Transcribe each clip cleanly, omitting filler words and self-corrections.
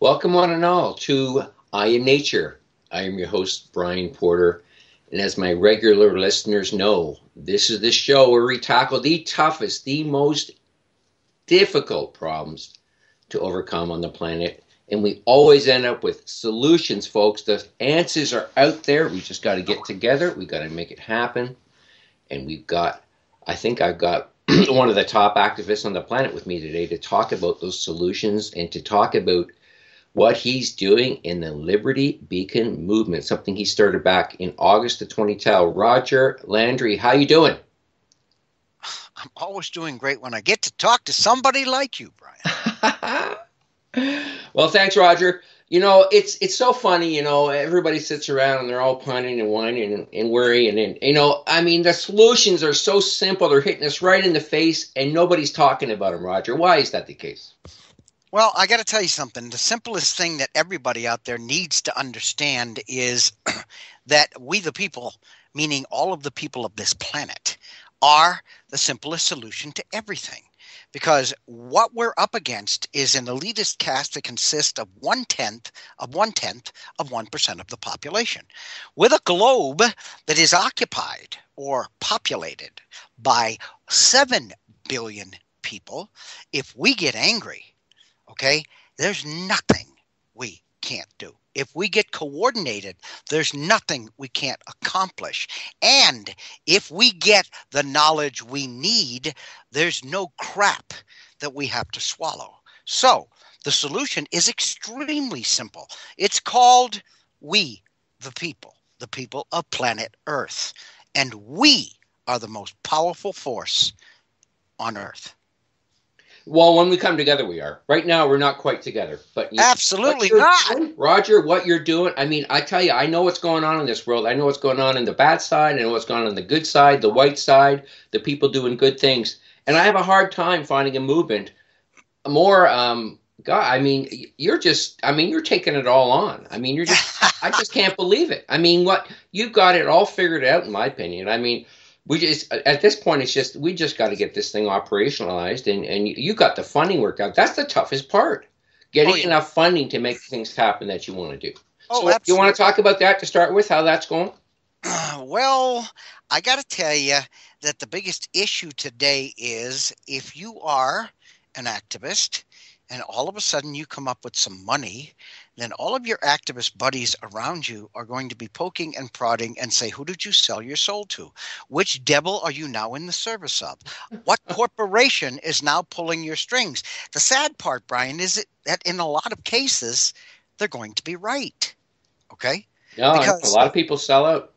Welcome one and all to I Am Nature. I am your host, Brian Porter. And as my regular listeners know, this is the show where we tackle the toughest, the most difficult problems to overcome on the planet. And we always end up with solutions, folks. The answers are out there. We just got to get together. We got to make it happen. And I think I've got one of the top activists on the planet with me today to talk about those solutions and to talk about what he's doing in the Liberty Beacon movement, something he started back in August of 2010. Roger Landry, how you doing? I'm always doing great when I get to talk to somebody like you, Brian. Well, thanks, Roger. You know, it's so funny, everybody sits around and they're all pining and whining and worrying. And, the solutions are so simple. They're hitting us right in the face and nobody's talking about them, Roger. Why is that the case? Well, I got to tell you something. The simplest thing that everybody out there needs to understand is that we, the people, meaning all of the people of this planet, are the simplest solution to everything. Because what we're up against is an elitist caste that consists of one-tenth of 1% of the population, with a globe that is occupied or populated by 7 billion people. If we get angry, okay, there's nothing we can't do. If we get coordinated, there's nothing we can't accomplish. And if we get the knowledge we need, there's no crap that we have to swallow. So the solution is extremely simple. It's called we, the people of planet Earth. And we are the most powerful force on Earth. Well, when we come together, we are. Right now, we're not quite together. But absolutely not. Roger, what you're doing, I tell you, I know what's going on in this world. I know what's going on in the bad side. I know what's going on in the good side, the white side, the people doing good things. And I have a hard time finding a movement more, you're taking it all on. I just can't believe it. You've got it all figured out, in my opinion. At this point, we just got to get this thing operationalized, and you got the funding worked out. That's the toughest part, getting enough funding to make things happen that you want to do. So absolutely. You want to talk about that to start with, how that's going? Well, I got to tell you that the biggest issue today is if you are an activist and all of a sudden you come up with some money, then all of your activist buddies around you are going to be poking and prodding and say, who did you sell your soul to? Which devil are you now in the service of? What corporation is now pulling your strings? The sad part, Brian, is that in a lot of cases, they're going to be right. Okay? No, because a lot of people sell out.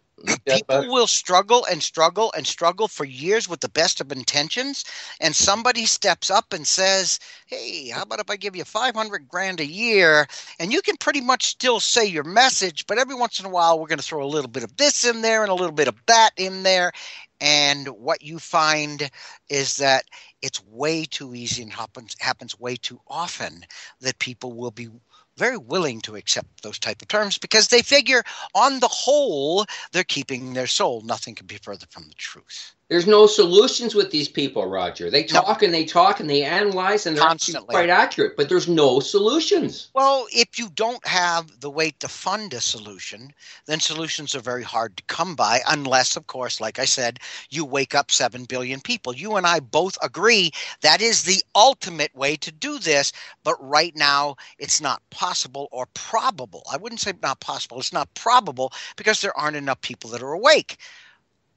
People will struggle and struggle and struggle for years with the best of intentions, and somebody steps up and says, hey, how about if I give you $500,000 a year, and you can pretty much still say your message, but every once in a while we're going to throw a little bit of this in there and a little bit of that in there. And what you find is that it's way too easy and happens way too often that people will be very willing to accept those type of terms because they figure on the whole they're keeping their soul. Nothing could be further from the truth. There's no solutions with these people, Roger. They talk and they talk and they analyze and they're constantly quite accurate, but there's no solutions. Well, if you don't have the way to fund a solution, then solutions are very hard to come by unless, of course, like I said, you wake up 7 billion people. You and I both agree that is the ultimate way to do this, but right now it's not possible or probable. I wouldn't say not possible. It's not probable because there aren't enough people that are awake.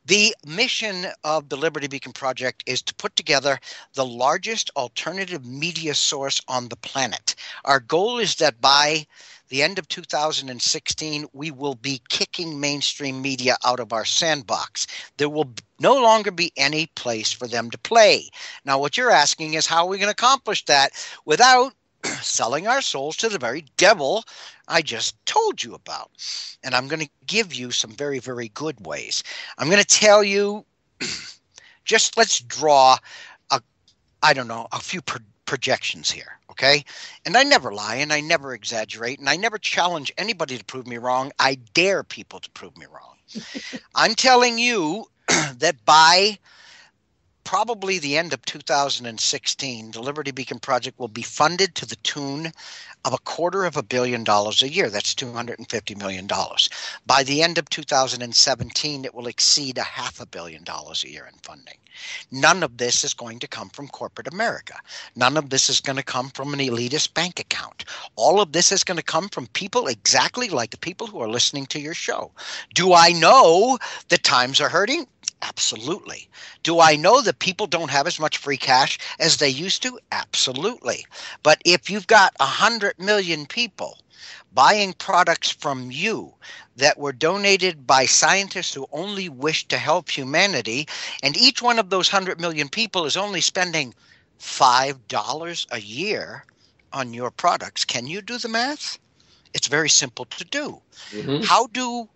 The mission of the Liberty Beacon Project is to put together the largest alternative media source on the planet. Our goal is that by the end of 2016, we will be kicking mainstream media out of our sandbox. There will no longer be any place for them to play. Now, what you're asking is how are we going to accomplish that without selling our souls to the very devil I just told you about. And I'm going to give you some very, very good ways. I'm going to tell you, just let's draw a few projections here, okay? And I never lie and I never exaggerate and I never challenge anybody to prove me wrong. I dare people to prove me wrong. I'm telling you that by probably the end of 2016, the Liberty Beacon Project will be funded to the tune of $250 million a year. That's $250 million. By the end of 2017, it will exceed $500 million a year in funding. None of this is going to come from corporate America. None of this is going to come from an elitist bank account. All of this is going to come from people exactly like the people who are listening to your show. Do I know that times are hurting? Absolutely. Do I know that people don't have as much free cash as they used to? Absolutely. But if you've got 100 million people buying products from you that were donated by scientists who only wish to help humanity, and each one of those 100 million people is only spending $5 a year on your products, can you do the math? It's very simple to do. Mm-hmm.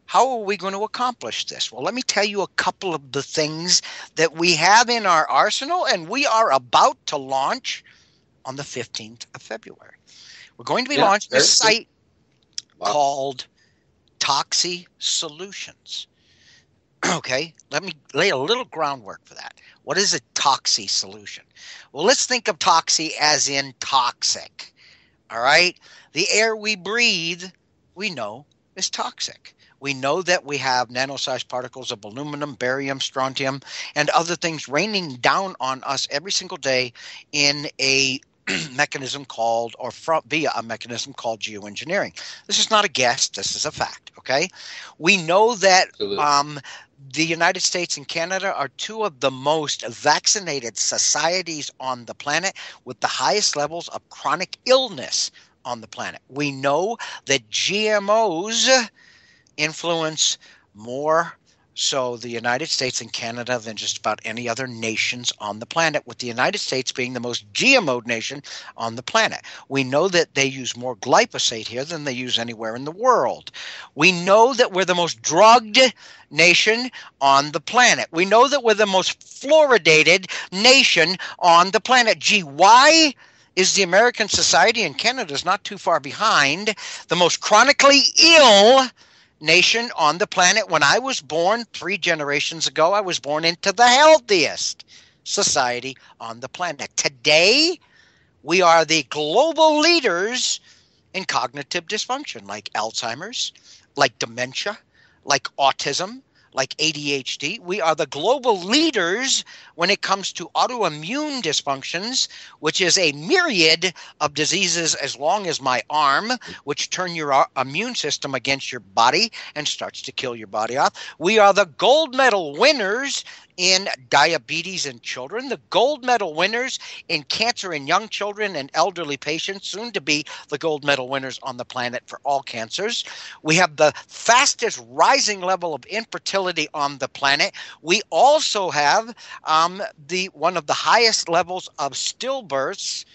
How are we going to accomplish this? Well, let me tell you a couple of the things that we have in our arsenal, and we are about to launch on the 15th of February. We're going to be launching a site called Toxi Solutions. Okay, let me lay a little groundwork for that. What is a Toxi solution? Well, let's think of toxi as in toxic. All right? The air we breathe, we know, is toxic. We know that we have nano-sized particles of aluminum, barium, strontium, and other things raining down on us every single day in a mechanism called, or via a mechanism called geoengineering. This is not a guess. This is a fact, okay? We know that the United States and Canada are two of the most vaccinated societies on the planet with the highest levels of chronic illness on the planet. We know that GMOs influence more so the United States and Canada than just about any other nations on the planet, with the United States being the most GMO'd nation on the planet. We know that they use more glyphosate here than they use anywhere in the world. We know that we're the most drugged nation on the planet. We know that we're the most fluoridated nation on the planet. Gee, why is the American society, and Canada's not too far behind, the most chronically ill nation on the planet? When I was born 3 generations ago, I was born into the healthiest society on the planet. Today, we are the global leaders in cognitive dysfunction, like Alzheimer's, like dementia, like autism, like ADHD. We are the global leaders when it comes to autoimmune dysfunctions, which is a myriad of diseases as long as my arm, which turn your immune system against your body and starts to kill your body off. We are the gold medal winners in diabetes in children, the gold medal winners in cancer in young children and elderly patients, soon to be the gold medal winners on the planet for all cancers. We have the fastest rising level of infertility on the planet. We also have one of the highest levels of stillbirths,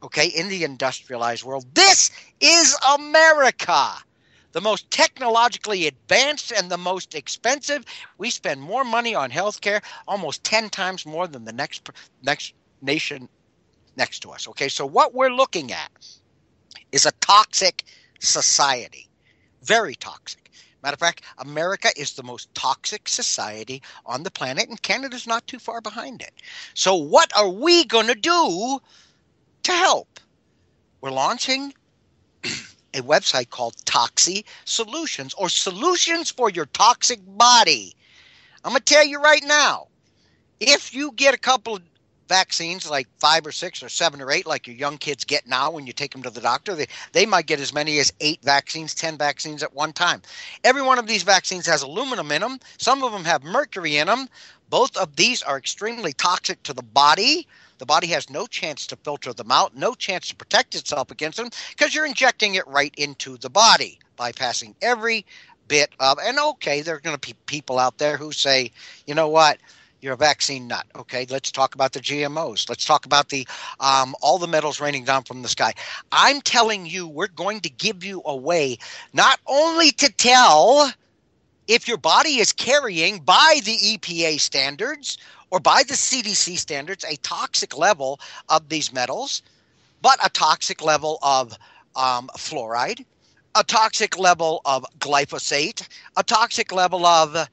okay, in the industrialized world. This is America. The most technologically advanced and the most expensive. We spend more money on healthcare, almost 10 times more than the next nation next to us. Okay, so what we're looking at is a toxic society, very toxic. Matter of fact, America is the most toxic society on the planet, and Canada's not too far behind it. So what are we going to do to help? We're launching a website called Toxi Solutions, or Solutions for Your Toxic Body. I'm going to tell you right now, if you get a couple of vaccines, like 5 or 6 or 7 or 8, like your young kids get now when you take them to the doctor, they might get as many as 8 vaccines, 10 vaccines at one time. Every one of these vaccines has aluminum in them. Some of them have mercury in them. Both of these are extremely toxic to the body. The body has no chance to filter them out, no chance to protect itself against them, because you're injecting it right into the body, bypassing every bit of, and okay, there are going to be people out there who say, you know what, you're a vaccine nut. Okay, let's talk about the GMOs. Let's talk about the all the metals raining down from the sky. I'm telling you, we're going to give you a way not only to tell if your body is carrying, by the EPA standards or by the CDC standards, a toxic level of these metals, but a toxic level of fluoride, a toxic level of glyphosate, a toxic level of,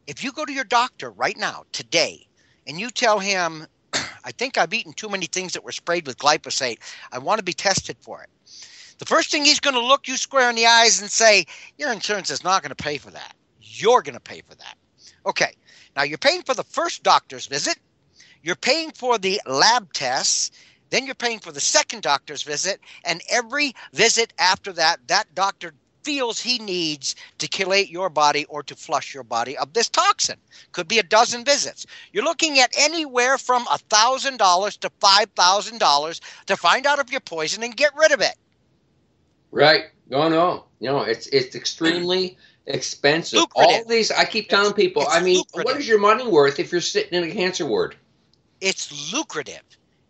if you go to your doctor right now, today, and you tell him, I think I've eaten too many things that were sprayed with glyphosate. I want to be tested for it. The first thing he's going to look you square in the eyes and say, your insurance is not going to pay for that. You're going to pay for that. Okay. Now you're paying for the first doctor's visit. You're paying for the lab tests. Then you're paying for the second doctor's visit. And every visit after that, that doctor feels he needs to chelate your body or to flush your body of this toxin. Could be a dozen visits. You're looking at anywhere from $1,000 to $5,000 to find out if you're poisoned and get rid of it. Right. No. It's extremely expensive. Lucrative. All these, I keep telling people, I mean, lucrative. What is your money worth if you're sitting in a cancer ward? It's lucrative.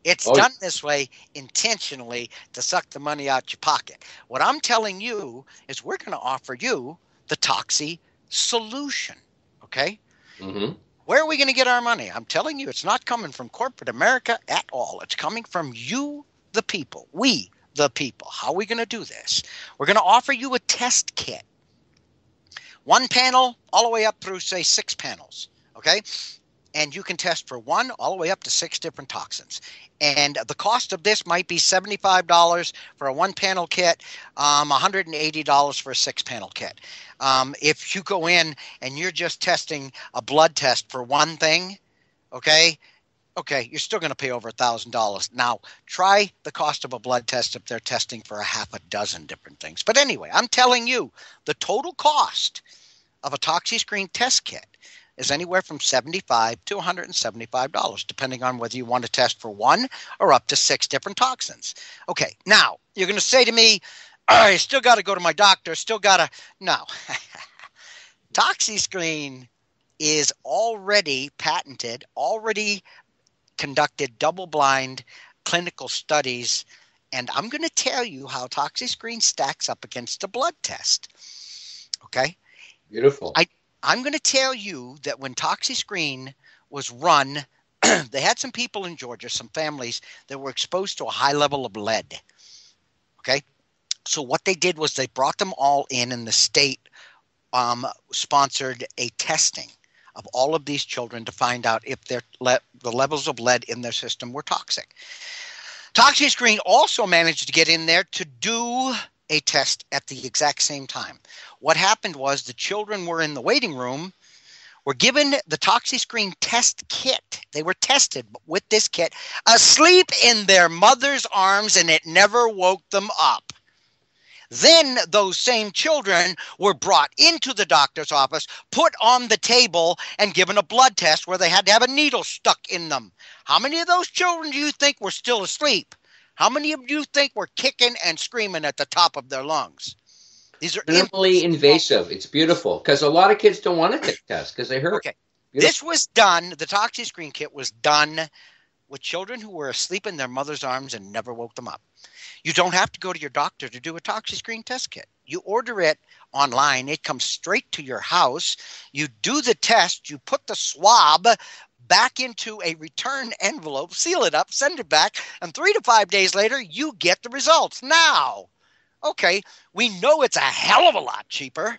It's done this way intentionally to suck the money out your pocket. What I'm telling you is we're going to offer you the Toxi solution. Okay? Mm-hmm. Where are we going to get our money? I'm telling you, it's not coming from corporate America at all. It's coming from you, the people. We, the people. How are we going to do this? We're going to offer you a test kit. 1 panel all the way up through, say, 6 panels. Okay? And you can test for 1 all the way up to 6 different toxins. And the cost of this might be $75 for a 1-panel kit, $180 for a 6-panel kit. If you go in and you're just testing a blood test for one thing, okay, you're still going to pay over $1,000. Now, try the cost of a blood test if they're testing for a half a dozen different things. But anyway, I'm telling you, the total cost of a ToxiScreen test kit is anywhere from $75 to $175, depending on whether you want to test for 1 or up to 6 different toxins. Okay, now, you're going to say to me, I still got to go to my doctor, No. ToxiScreen is already patented, already conducted double-blind clinical studies, and I'm going to tell you how ToxiScreen stacks up against a blood test. Okay? Beautiful. I'm going to tell you that when ToxiScreen was run, they had some people in Georgia, some families that were exposed to a high level of lead. Okay? So what they did was they brought them all in, and the state sponsored a testing of all of these children to find out if the levels of lead in their system were toxic. ToxiScreen also managed to get in there to do a test at the exact same time. What happened was the children were in the waiting room, were given the ToxiScreen test kit. They were tested with this kit, asleep in their mother's arms, and it never woke them up. Then those same children were brought into the doctor's office, put on the table, and given a blood test where they had to have a needle stuck in them. How many of those children do you think were still asleep? How many of you think were kicking and screaming at the top of their lungs? These are minimally invasive. It's beautiful because a lot of kids don't want to take tests because they hurt. Okay. This was done, the ToxiScreen kit was done with children who were asleep in their mother's arms and never woke them up. You don't have to go to your doctor to do a ToxiScreen test kit. You order it online. It comes straight to your house. You do the test. You put the swab back into a return envelope, seal it up, send it back, and 3 to 5 days later, you get the results. Now, okay, we know it's a hell of a lot cheaper,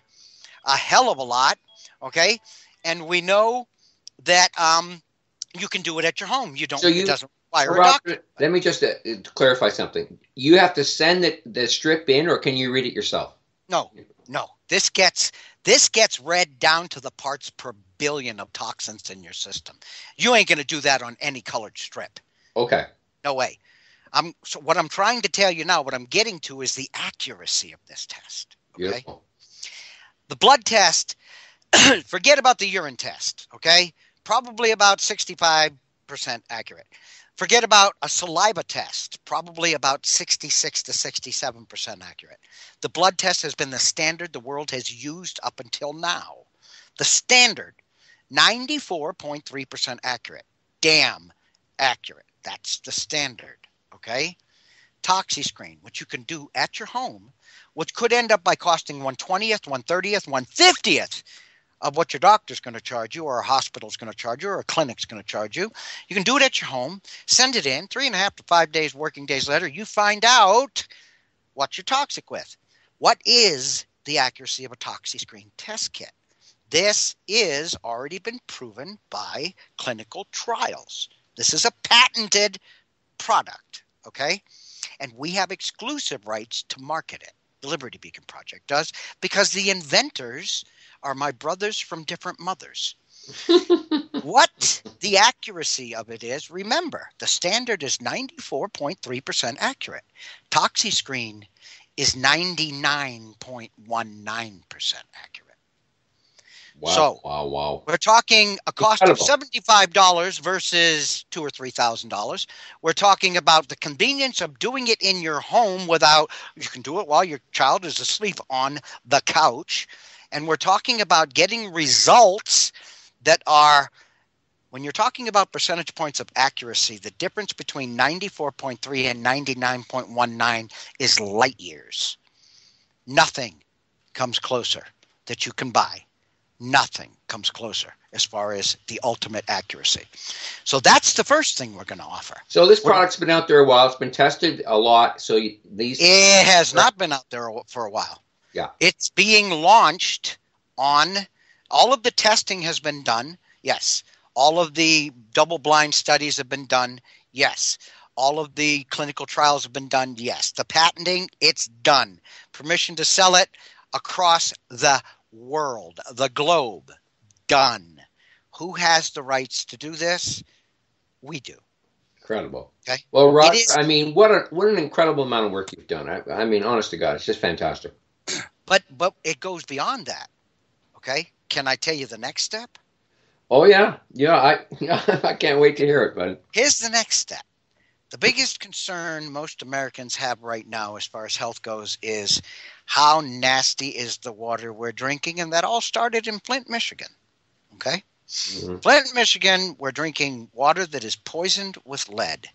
a hell of a lot, okay? And we know that you can do it at your home. It doesn't require a doctor. Let me just clarify something. You have to send the strip in, or can you read it yourself? No. This gets read down to the parts per billion of toxins in your system. You ain't going to do that on any colored strip. Okay. No way. So what I'm trying to tell you now, what I'm getting to is the accuracy of this test. Okay? Beautiful. The blood test, forget about the urine test, okay? Probably about 65% accurate. Forget about a saliva test, probably about 66 to 67% accurate. The blood test has been the standard the world has used up until now. The standard, 94.3% accurate. Damn accurate. That's the standard, okay? ToxiScreen, which you can do at your home, which could end up by costing 1/20th, 1/30th, 1/50th of what your doctor's going to charge you, or a hospital's going to charge you, or a clinic's going to charge you. You can do it at your home, send it in, 3.5 to 5 days, working days later, you find out what you're toxic with. What is the accuracy of a ToxiScreen test kit? This is already been proven by clinical trials. This is a patented product, okay? And we have exclusive rights to market it. The Liberty Beacon Project does, because the inventors are my brothers from different mothers. What the accuracy of it is, remember, the standard is 94.3% accurate. ToxiScreen is 99.19% accurate. Wow, wow. We're talking a cost of $75 versus $2,000 or $3,000. We're talking about the convenience of doing it in your home without, you can do it while your child is asleep on the couch. And we're talking about getting results that are, when you're talking about percentage points of accuracy, the difference between 94.3 and 99.19 is light years. Nothing comes closer that you can buy. Nothing comes closer as far as the ultimate accuracy. So that's the first thing we're going to offer. So this product's been out there a while. It's been tested a lot. So it has not been out there for a while. Yeah. It's being launched on, all of the testing has been done. Yes. All of the double-blind studies have been done. Yes. All of the clinical trials have been done. Yes. The patenting, it's done. Permission to sell it across the world, the globe, done. Who has the rights to do this? We do. Incredible. Okay. Well, Roger, I mean, what an incredible amount of work you've done. I mean, honest to God, it's just fantastic. But it goes beyond that. Okay. Can I tell you the next step? Oh yeah. I can't wait to hear it, bud. Here's the next step. The biggest concern most Americans have right now as far as health goes is how nasty is the water we're drinking, and that all started in Flint, Michigan. Okay? Mm-hmm. Flint, Michigan, we're drinking water that is poisoned with lead,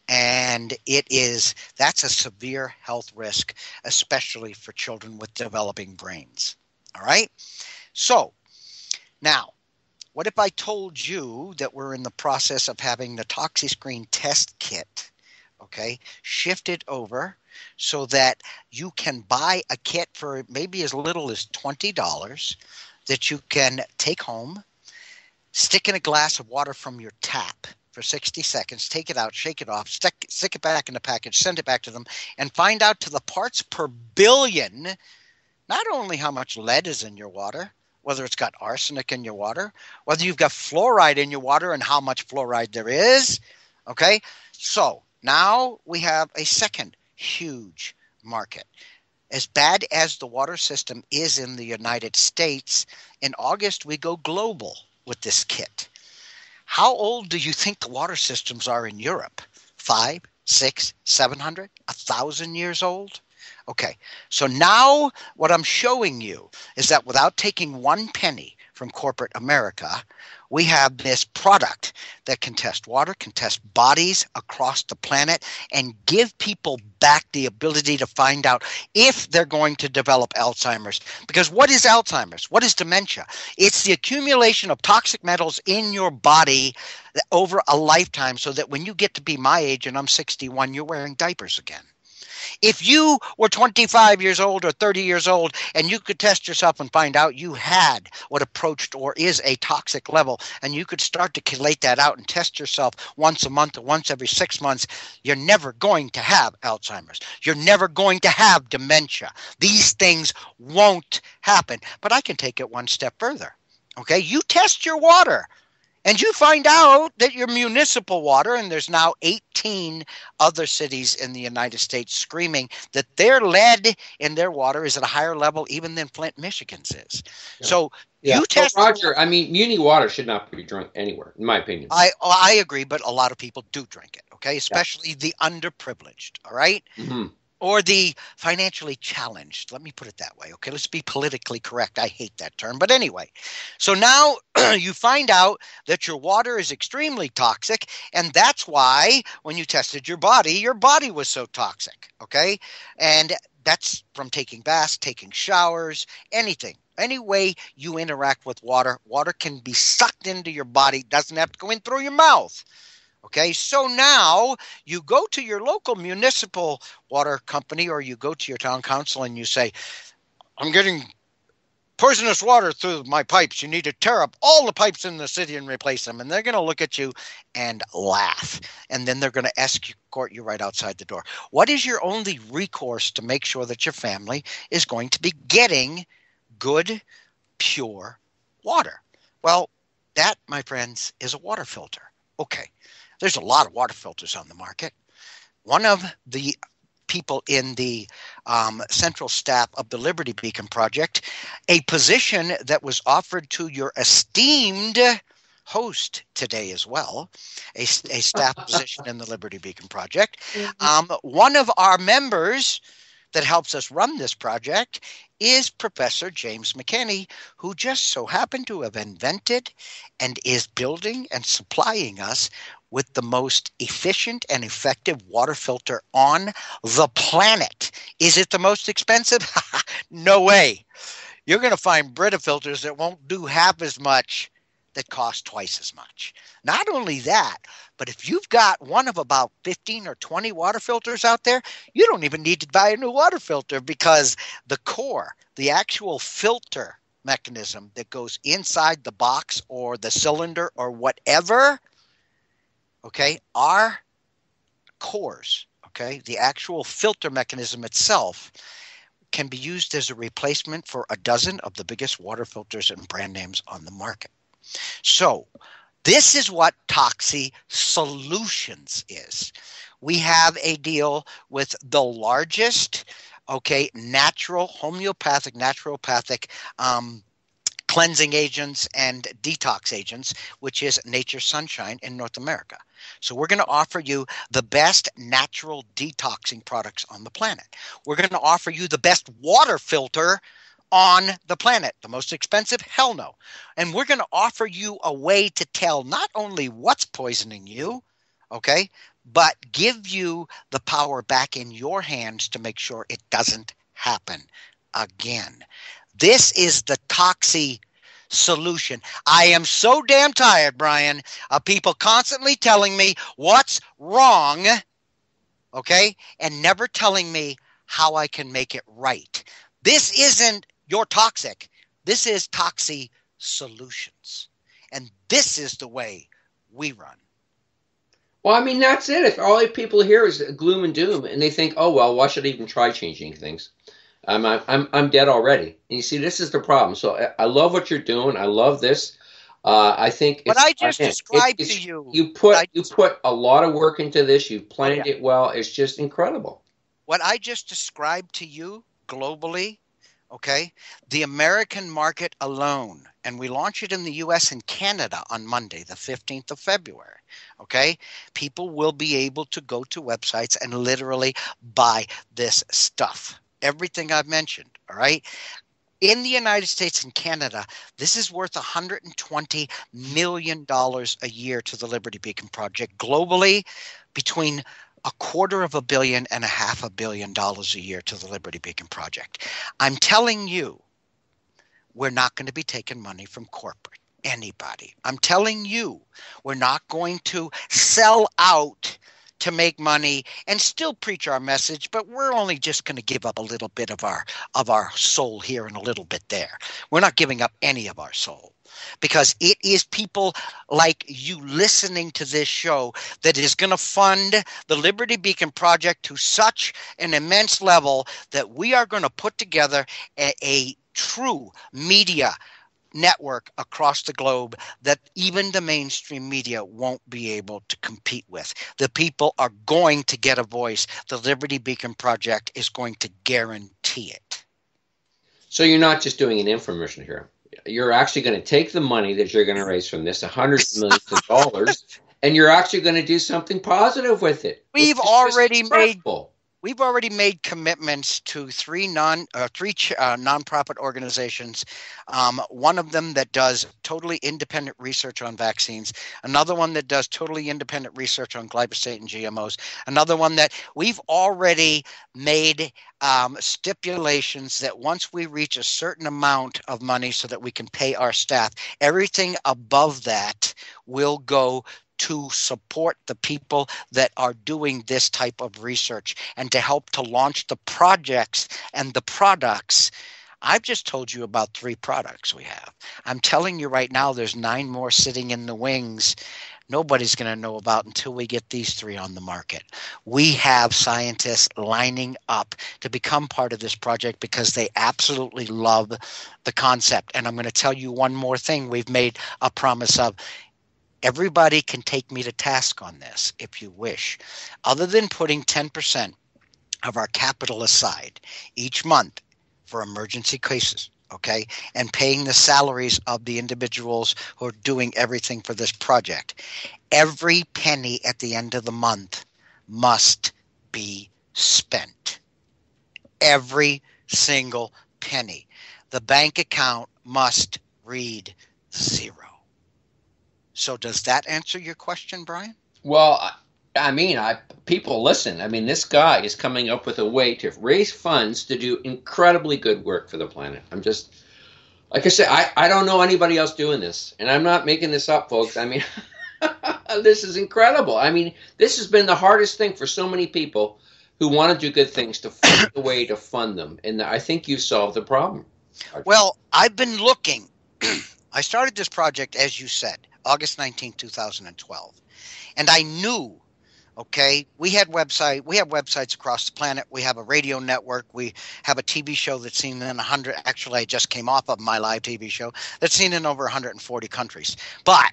and that's a severe health risk, especially for children with developing brains. All right? So, now, what if I told you that we're in the process of having the ToxiScreen test kit, okay, shifted over so that you can buy a kit for maybe as little as $20 that you can take home, stick in a glass of water from your tap for 60 seconds, take it out, shake it off, stick it back in the package, send it back to them, and find out to the parts per billion not only how much lead is in your water, whether it's got arsenic in your water, whether you've got fluoride in your water and how much fluoride there is. Okay, so now we have a second huge market. As bad as the water system is in the United States, in August we go global with this kit. How old do you think the water systems are in Europe? 500, 600, 700, 1,000 years old? Okay, so now what I'm showing you is that without taking one penny from corporate America, we have this product that can test water, can test bodies across the planet, and give people back the ability to find out if they're going to develop Alzheimer's. Because what is Alzheimer's? What is dementia? It's the accumulation of toxic metals in your body over a lifetime, so that when you get to be my age, and I'm 61, you're wearing diapers again. If you were 25 years old or 30 years old and you could test yourself and find out you had what approached or is a toxic level, and you could start to collate that out and test yourself once a month or once every 6 months, you're never going to have Alzheimer's. You're never going to have dementia. These things won't happen. But I can take it one step further. Okay, you test your water. And you find out that your municipal water, and there's now 18 other cities in the United States screaming that their lead in their water is at a higher level even than Flint, Michigan's is. Yeah. So you test. So Roger, I mean, muni water should not be drunk anywhere, in my opinion. I agree, but a lot of people do drink it, okay? Especially the underprivileged, all right? Mm-hmm. Or the financially challenged. Let me put it that way. Okay, let's be politically correct. I hate that term. But anyway, so now you find out that your water is extremely toxic. And that's why when you tested your body was so toxic. Okay, and that's from taking baths, taking showers, anything. Any way you interact with water, water can be sucked into your body, doesn't have to go in through your mouth. Okay, so now you go to your local municipal water company, or you go to your town council and you say, I'm getting poisonous water through my pipes. You need to tear up all the pipes in the city and replace them. And they're going to look at you and laugh. And then they're going to escort you right outside the door. What is your only recourse to make sure that your family is going to be getting good, pure water? Well, that, my friends, is a water filter. Okay, there's a lot of water filters on the market. One of the people in the central staff of the Liberty Beacon Project, a position that was offered to your esteemed host today as well, a staff position in the Liberty Beacon Project. One of our members that helps us run this project is Professor James McKinney, who just so happened to have invented and is building and supplying us with the most efficient and effective water filter on the planet. Is it the most expensive? No way. You're going to find Brita filters that won't do half as much that cost twice as much. Not only that, but if you've got one of about 15 or 20 water filters out there, you don't even need to buy a new water filter, because the core, the actual filter mechanism that goes inside the box or the cylinder or whatever, okay, our cores, okay, the actual filter mechanism itself can be used as a replacement for a dozen of the biggest water filters and brand names on the market. So this is what Toxi Solutions is. We have a deal with the largest, okay, homeopathic, naturopathic cleansing agents and detox agents, which is Nature's Sunshine in North America. So we're going to offer you the best natural detoxing products on the planet. We're going to offer you the best water filter on the planet. The most expensive? Hell no. And we're going to offer you a way to tell not only what's poisoning you, okay, but give you the power back in your hands to make sure it doesn't happen again. This is the Toxi Solution. I am so damn tired, Brian, of people constantly telling me what's wrong, okay, and never telling me how I can make it right. This isn't You're Toxic. This is Toxi Solutions. And this is the way we run. Well, I mean, that's it. If all people hear is gloom and doom, and they think, "Oh well, why should I even try changing things? I'm dead already." And you see, this is the problem. So I love what you're doing. I love this. I think what I just described to you. You put a lot of work into this. You planned it well. It's just incredible. What I just described to you globally, okay, the American market alone, and we launch it in the U.S. and Canada on Monday, the 15th of February, okay, people will be able to go to websites and literally buy this stuff. Everything I've mentioned, all right? In the United States and Canada, this is worth $120 million a year to the Liberty Beacon Project. Globally, between $250 million and $500 million a year to the Liberty Beacon Project. I'm telling you, we're not going to be taking money from corporate, anybody. I'm telling you, we're not going to sell out to make money and still preach our message, but we're only just going to give up a little bit of our soul here and a little bit there. We're not giving up any of our soul, because it is people like you listening to this show that is going to fund the Liberty Beacon Project to such an immense level that we are going to put together a true media network across the globe that even the mainstream media won't be able to compete with. The people are going to get a voice. The Liberty Beacon Project is going to guarantee it. So you're not just doing an infomercial here. You're actually going to take the money that you're going to raise from this, hundreds of millions of dollars, and you're actually going to do something positive with it. We've already made commitments to three nonprofit organizations. One of them that does totally independent research on vaccines. Another one that does totally independent research on glyphosate and GMOs. Another one that we've already made stipulations that once we reach a certain amount of money so that we can pay our staff, everything above that will go to support the people that are doing this type of research and to help to launch the projects and the products I've just told you about 3 products we have. I'm telling you right now, there's 9 more sitting in the wings nobody's going to know about until we get these 3 on the market. We have scientists lining up to become part of this project because they absolutely love the concept. And I'm going to tell you one more thing we've made a promise of. Everybody can take me to task on this if you wish. Other than putting 10% of our capital aside each month for emergency cases, okay, and paying the salaries of the individuals who are doing everything for this project, every penny at the end of the month must be spent. Every single penny. The bank account must read 0. So does that answer your question, Brian? Well, people listen. I mean, this guy is coming up with a way to raise funds to do incredibly good work for the planet. I'm just, like I said, I don't know anybody else doing this, and I'm not making this up, folks. I mean, this is incredible. I mean, this has been the hardest thing for so many people who want to do good things to find a way to fund them, and I think you've solved the problem. Well, I've been looking. I started this project, as you said, August 19, 2012. And I knew, okay, we have websites across the planet. We have a radio network. We have a TV show that's seen in 100. Actually, I just came off of my live TV show that's seen in over 140 countries. But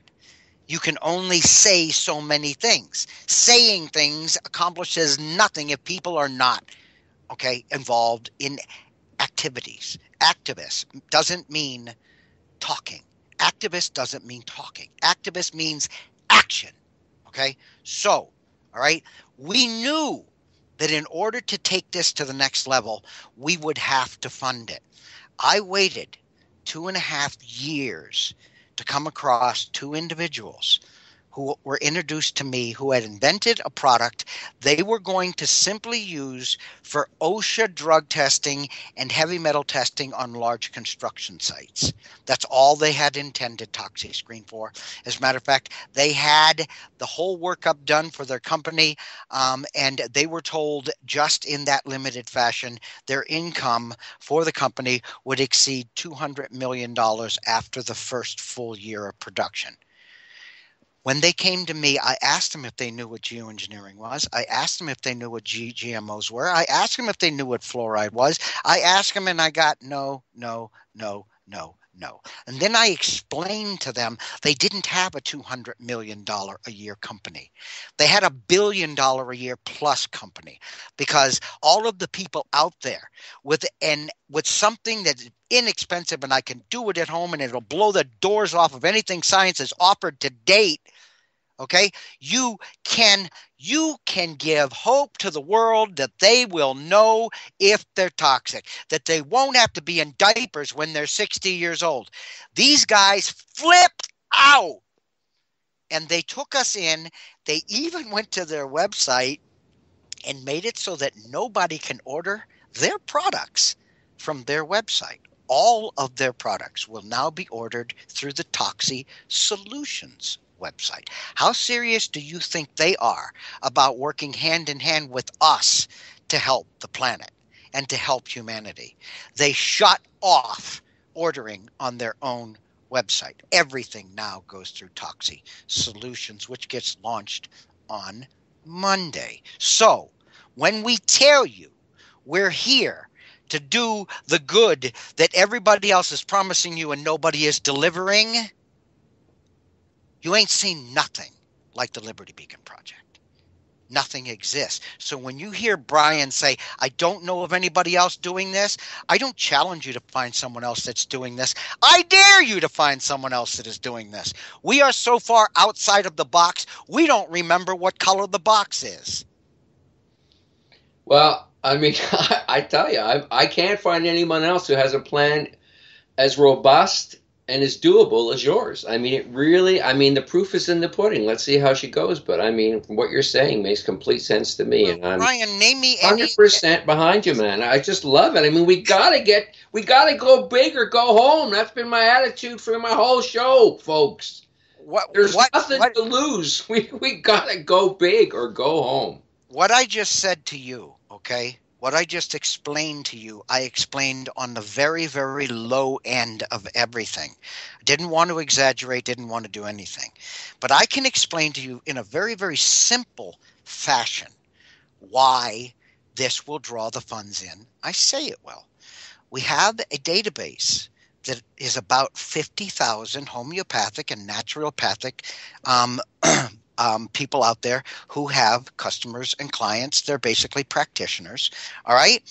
you can only say so many things. Saying things accomplishes nothing if people are not, okay, involved in activities. Activist doesn't mean talking. Activist doesn't mean talking. Activist means action. Okay? So, all right, we knew that in order to take this to the next level, we would have to fund it. I waited 2.5 years to come across 2 individuals who were introduced to me who had invented a product they were going to simply use for OSHA drug testing and heavy metal testing on large construction sites. That's all they had intended ToxiScreen for. As a matter of fact, they had the whole workup done for their company, and they were told just in that limited fashion, their income for the company would exceed $200 million after the first full year of production. When they came to me, I asked them if they knew what geoengineering was. I asked them if they knew what GMOs were. I asked them if they knew what fluoride was. I asked them and I got no. And then I explained to them they didn't have a $200 million a year company. They had a $1 billion a year plus company, because all of the people out there with something that's inexpensive and I can do it at home and it'll blow the doors off of anything science has offered to date. Okay, you can give hope to the world that they will know if they're toxic, that they won't have to be in diapers when they're 60 years old. These guys flipped out and they took us in. They even went to their website and made it so that nobody can order their products from their website. All of their products will now be ordered through the Toxi Solutions website. How serious do you think they are about working hand in hand with us to help the planet and to help humanity? They shut off ordering on their own website. Everything now goes through Toxi Solutions, which gets launched on Monday. So when we tell you we're here to do the good that everybody else is promising you and nobody is delivering, you ain't seen nothing like the Liberty Beacon Project. Nothing exists. So when you hear Brian say, I don't know of anybody else doing this, I don't challenge you to find someone else that's doing this. I dare you to find someone else that is doing this. We are so far outside of the box, we don't remember what color the box is. Well, I mean, I tell you, I can't find anyone else who has a plan as robust and as doable as yours. I mean, the proof is in the pudding. Let's see how she goes. But I mean, what you're saying makes complete sense to me. And I'm Ryan, name me 100% behind you, man. I just love it. I mean, we gotta go big or go home. That's been my attitude for my whole show, folks. There's nothing to lose. We gotta go big or go home. What I just said to you, okay, What I just explained to you, I explained on the very, very low end of everything. Didn't want to exaggerate, didn't want to do anything. But I can explain to you in a very, very simple fashion why this will draw the funds in. I say it will. We have a database that is about 50,000 homeopathic and naturopathic people out there who have customers and clients. They're basically practitioners. All right.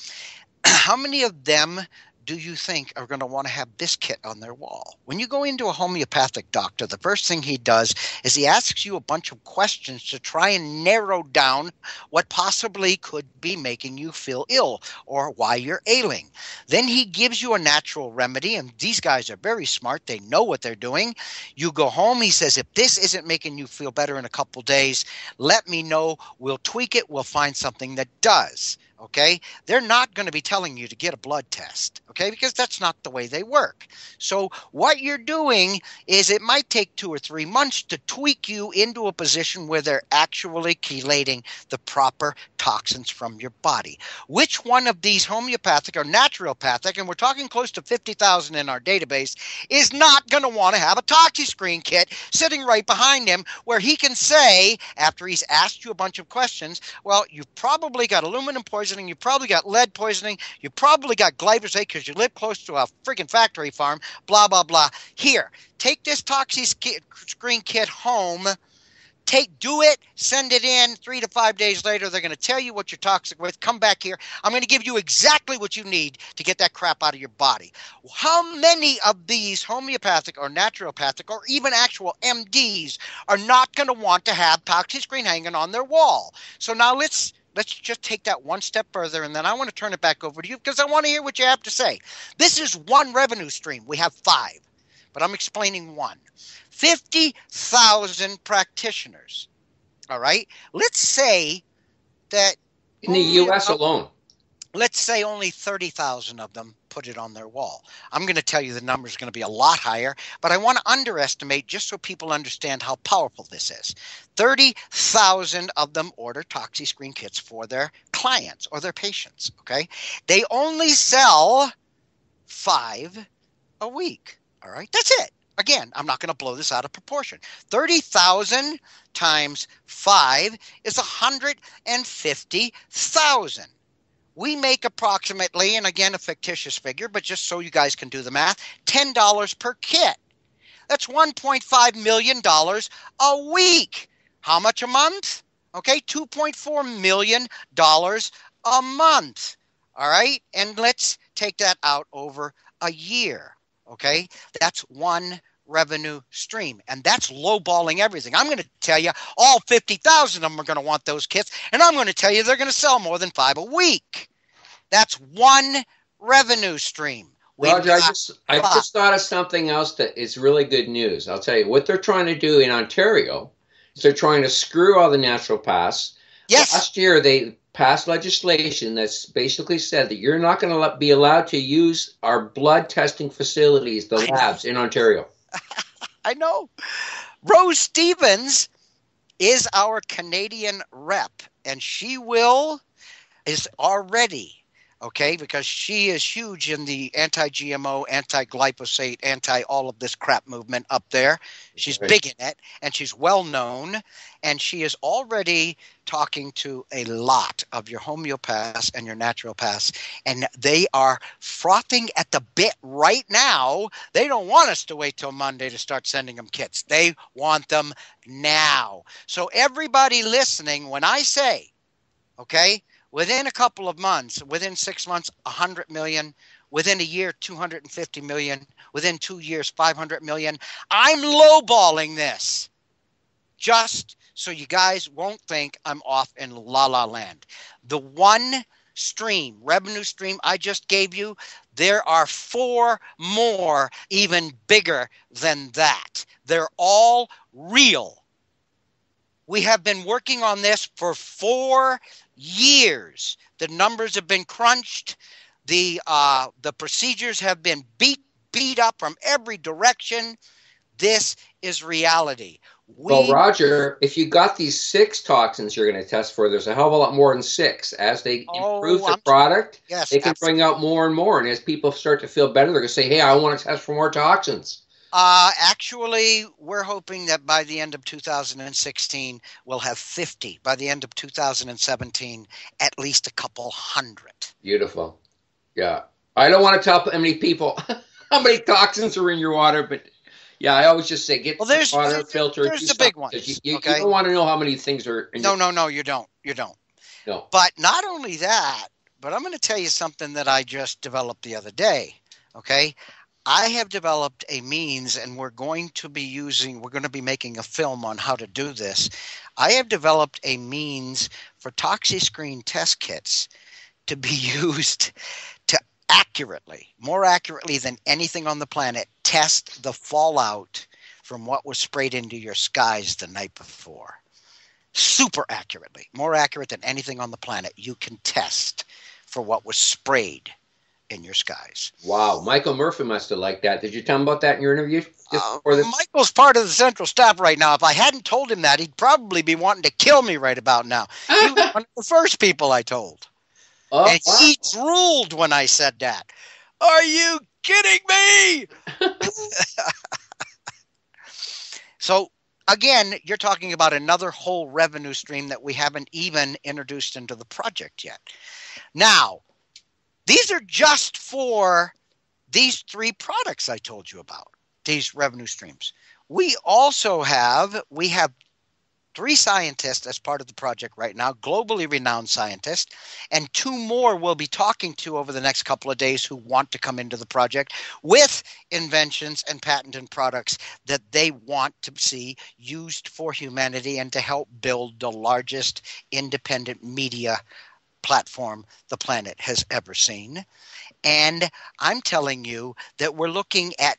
How many of them do you think are going to want to have this kit on their wall? When you go into a homeopathic doctor, the first thing he does is he asks you a bunch of questions to try and narrow down what possibly could be making you feel ill or why you're ailing. Then he gives you a natural remedy, and these guys are very smart. They know what they're doing. You go home, he says, if this isn't making you feel better in a couple days, let me know. We'll tweak it. We'll find something that does. Okay, they're not going to be telling you to get a blood test, okay, because that's not the way they work. So what you're doing is it might take 2 or 3 months to tweak you into a position where they're actually chelating the proper toxins from your body. Which one of these homeopathic or naturopathic, and we're talking close to 50,000 in our database, is not going to want to have a ToxyScreen kit sitting right behind him where he can say, after he's asked you a bunch of questions, well, you've probably got aluminum poisoning, you probably got lead poisoning, you probably got glyphosate because you live close to a freaking factory farm, blah, blah, blah. Here, take this ToxyScreen kit home, do it, send it in. 3 to 5 days later, they're going to tell you what you're toxic with. Come back here. I'm going to give you exactly what you need to get that crap out of your body. How many of these homeopathic or naturopathic or even actual MDs are not going to want to have ToxyScreen hanging on their wall? So now let's just take that one step further, and then I want to turn it back over to you because I want to hear what you have to say. This is one revenue stream. We have 5, but I'm explaining one. 50,000 practitioners. All right. Let's say that in the U.S. alone, let's say only 30,000 of them put it on their wall. I'm going to tell you the number is going to be a lot higher, but I want to underestimate just so people understand how powerful this is. 30,000 of them order ToxyScreen kits for their clients or their patients. Okay. They only sell 5 a week. All right. That's it. Again, I'm not going to blow this out of proportion. 30,000 times 5 is 150,000. We make approximately, and again, a fictitious figure, but just so you guys can do the math, $10 per kit. That's $1.5 million a week. How much a month? Okay, $2.4 million a month. All right, and let's take that out over a year. Okay, that's one revenue stream, and that's lowballing everything. I'm going to tell you all 50,000 of them are going to want those kits, and I'm going to tell you they're going to sell more than 5 a week. That's one revenue stream. Roger, I just thought of something else that is really good news. I'll tell you what they're trying to do in Ontario is they're trying to screw all the naturopaths. Yes. Last year they passed legislation that's basically said that you're not going to be allowed to use our blood testing facilities, the labs in Ontario. I know. Rose Stevens is our Canadian rep, and she is already, okay, because she is huge in the anti-GMO, anti-glyphosate, anti-all of this crap movement up there. She's big in it, and she's well-known, and she is already talking to a lot of your homeopaths and your naturopaths, and they are frothing at the bit right now. They don't want us to wait till Monday to start sending them kits. They want them now. So everybody listening, when I say, okay, within a couple of months, within 6 months, 100 million, within a year, 250 million, within 2 years, 500 million, I'm lowballing this just so you guys won't think I'm off in la la land. The one revenue stream I just gave you, there are 4 more even bigger than that. They're all real. We have been working on this for 4 years. The numbers have been crunched. The procedures have been beat up from every direction. This is reality. Well, Roger, if you got these 6 toxins you're going to test for, there's a hell of a lot more than 6. As they improve the product, yes, they can bring out more and more. And as people start to feel better, they're going to say, hey, I want to test for more toxins. Actually, we're hoping that by the end of 2016, we'll have 50. By the end of 2017, at least a couple hundred. Beautiful. Yeah. I don't want to tell how many people, how many toxins are in your water, but yeah, I always just say get the water filter. There's the big ones. You don't want to know how many things are in No, you don't. You don't. No. But not only that, but I'm going to tell you something that I just developed the other day. Okay. I have developed a means, and we're going to be making a film on how to do this. I have developed a means for ToxiScreen test kits to be used to more accurately than anything on the planet, test the fallout from what was sprayed into your skies the night before. Super accurately, more accurate than anything on the planet. You can test for what was sprayed in your skies. Wow. Michael Murphy must have liked that. Did you tell him about that in your interview? Michael's part of the central staff right now. If I hadn't told him that, he'd probably be wanting to kill me right about now. He was one of the first people I told. And he drooled when I said that. Are you kidding me? So, again, you're talking about another whole revenue stream that we haven't even introduced into the project yet. Now, these are just for these 3 products I told you about, these revenue streams. We have 3 scientists as part of the project right now, globally renowned scientists, and 2 more we'll be talking to over the next couple of days who want to come into the project with inventions and patented products that they want to see used for humanity and to help build the largest independent media platform the planet has ever seen. And I'm telling you that we're looking at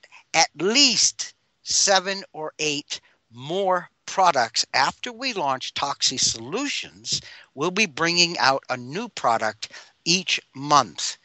least 7 or 8 more products after we launch Toxi Solutions. We'll be bringing out a new product each month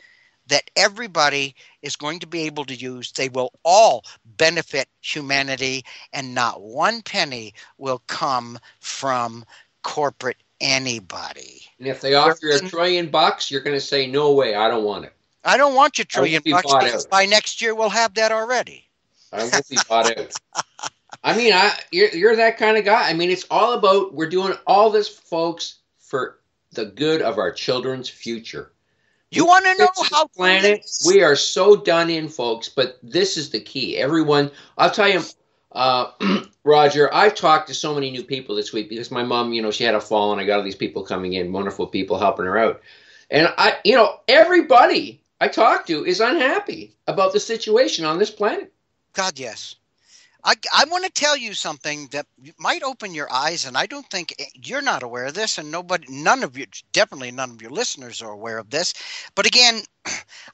that everybody is going to be able to use. They will all benefit humanity, and not one penny will come from corporate anybody. And if they offer you $1 trillion, you're going to say, no way, I don't want it. I don't want your $1 trillion because by next year we'll have that already. I won't be bought out. I mean, you're that kind of guy. I mean, it's all about, we're doing all this, folks, for the good of our children's future. You want to know how planet? We are so done in, folks, but this is the key. Everyone, I'll tell you, Roger, I've talked to so many new people this week because my mom, she had a fall and I got all these people coming in, wonderful people helping her out. And everybody I talk to is unhappy about the situation on this planet. God, yes. I want to tell you something that might open your eyes, and I don't think you're not aware of this, and definitely none of your listeners are aware of this. But again,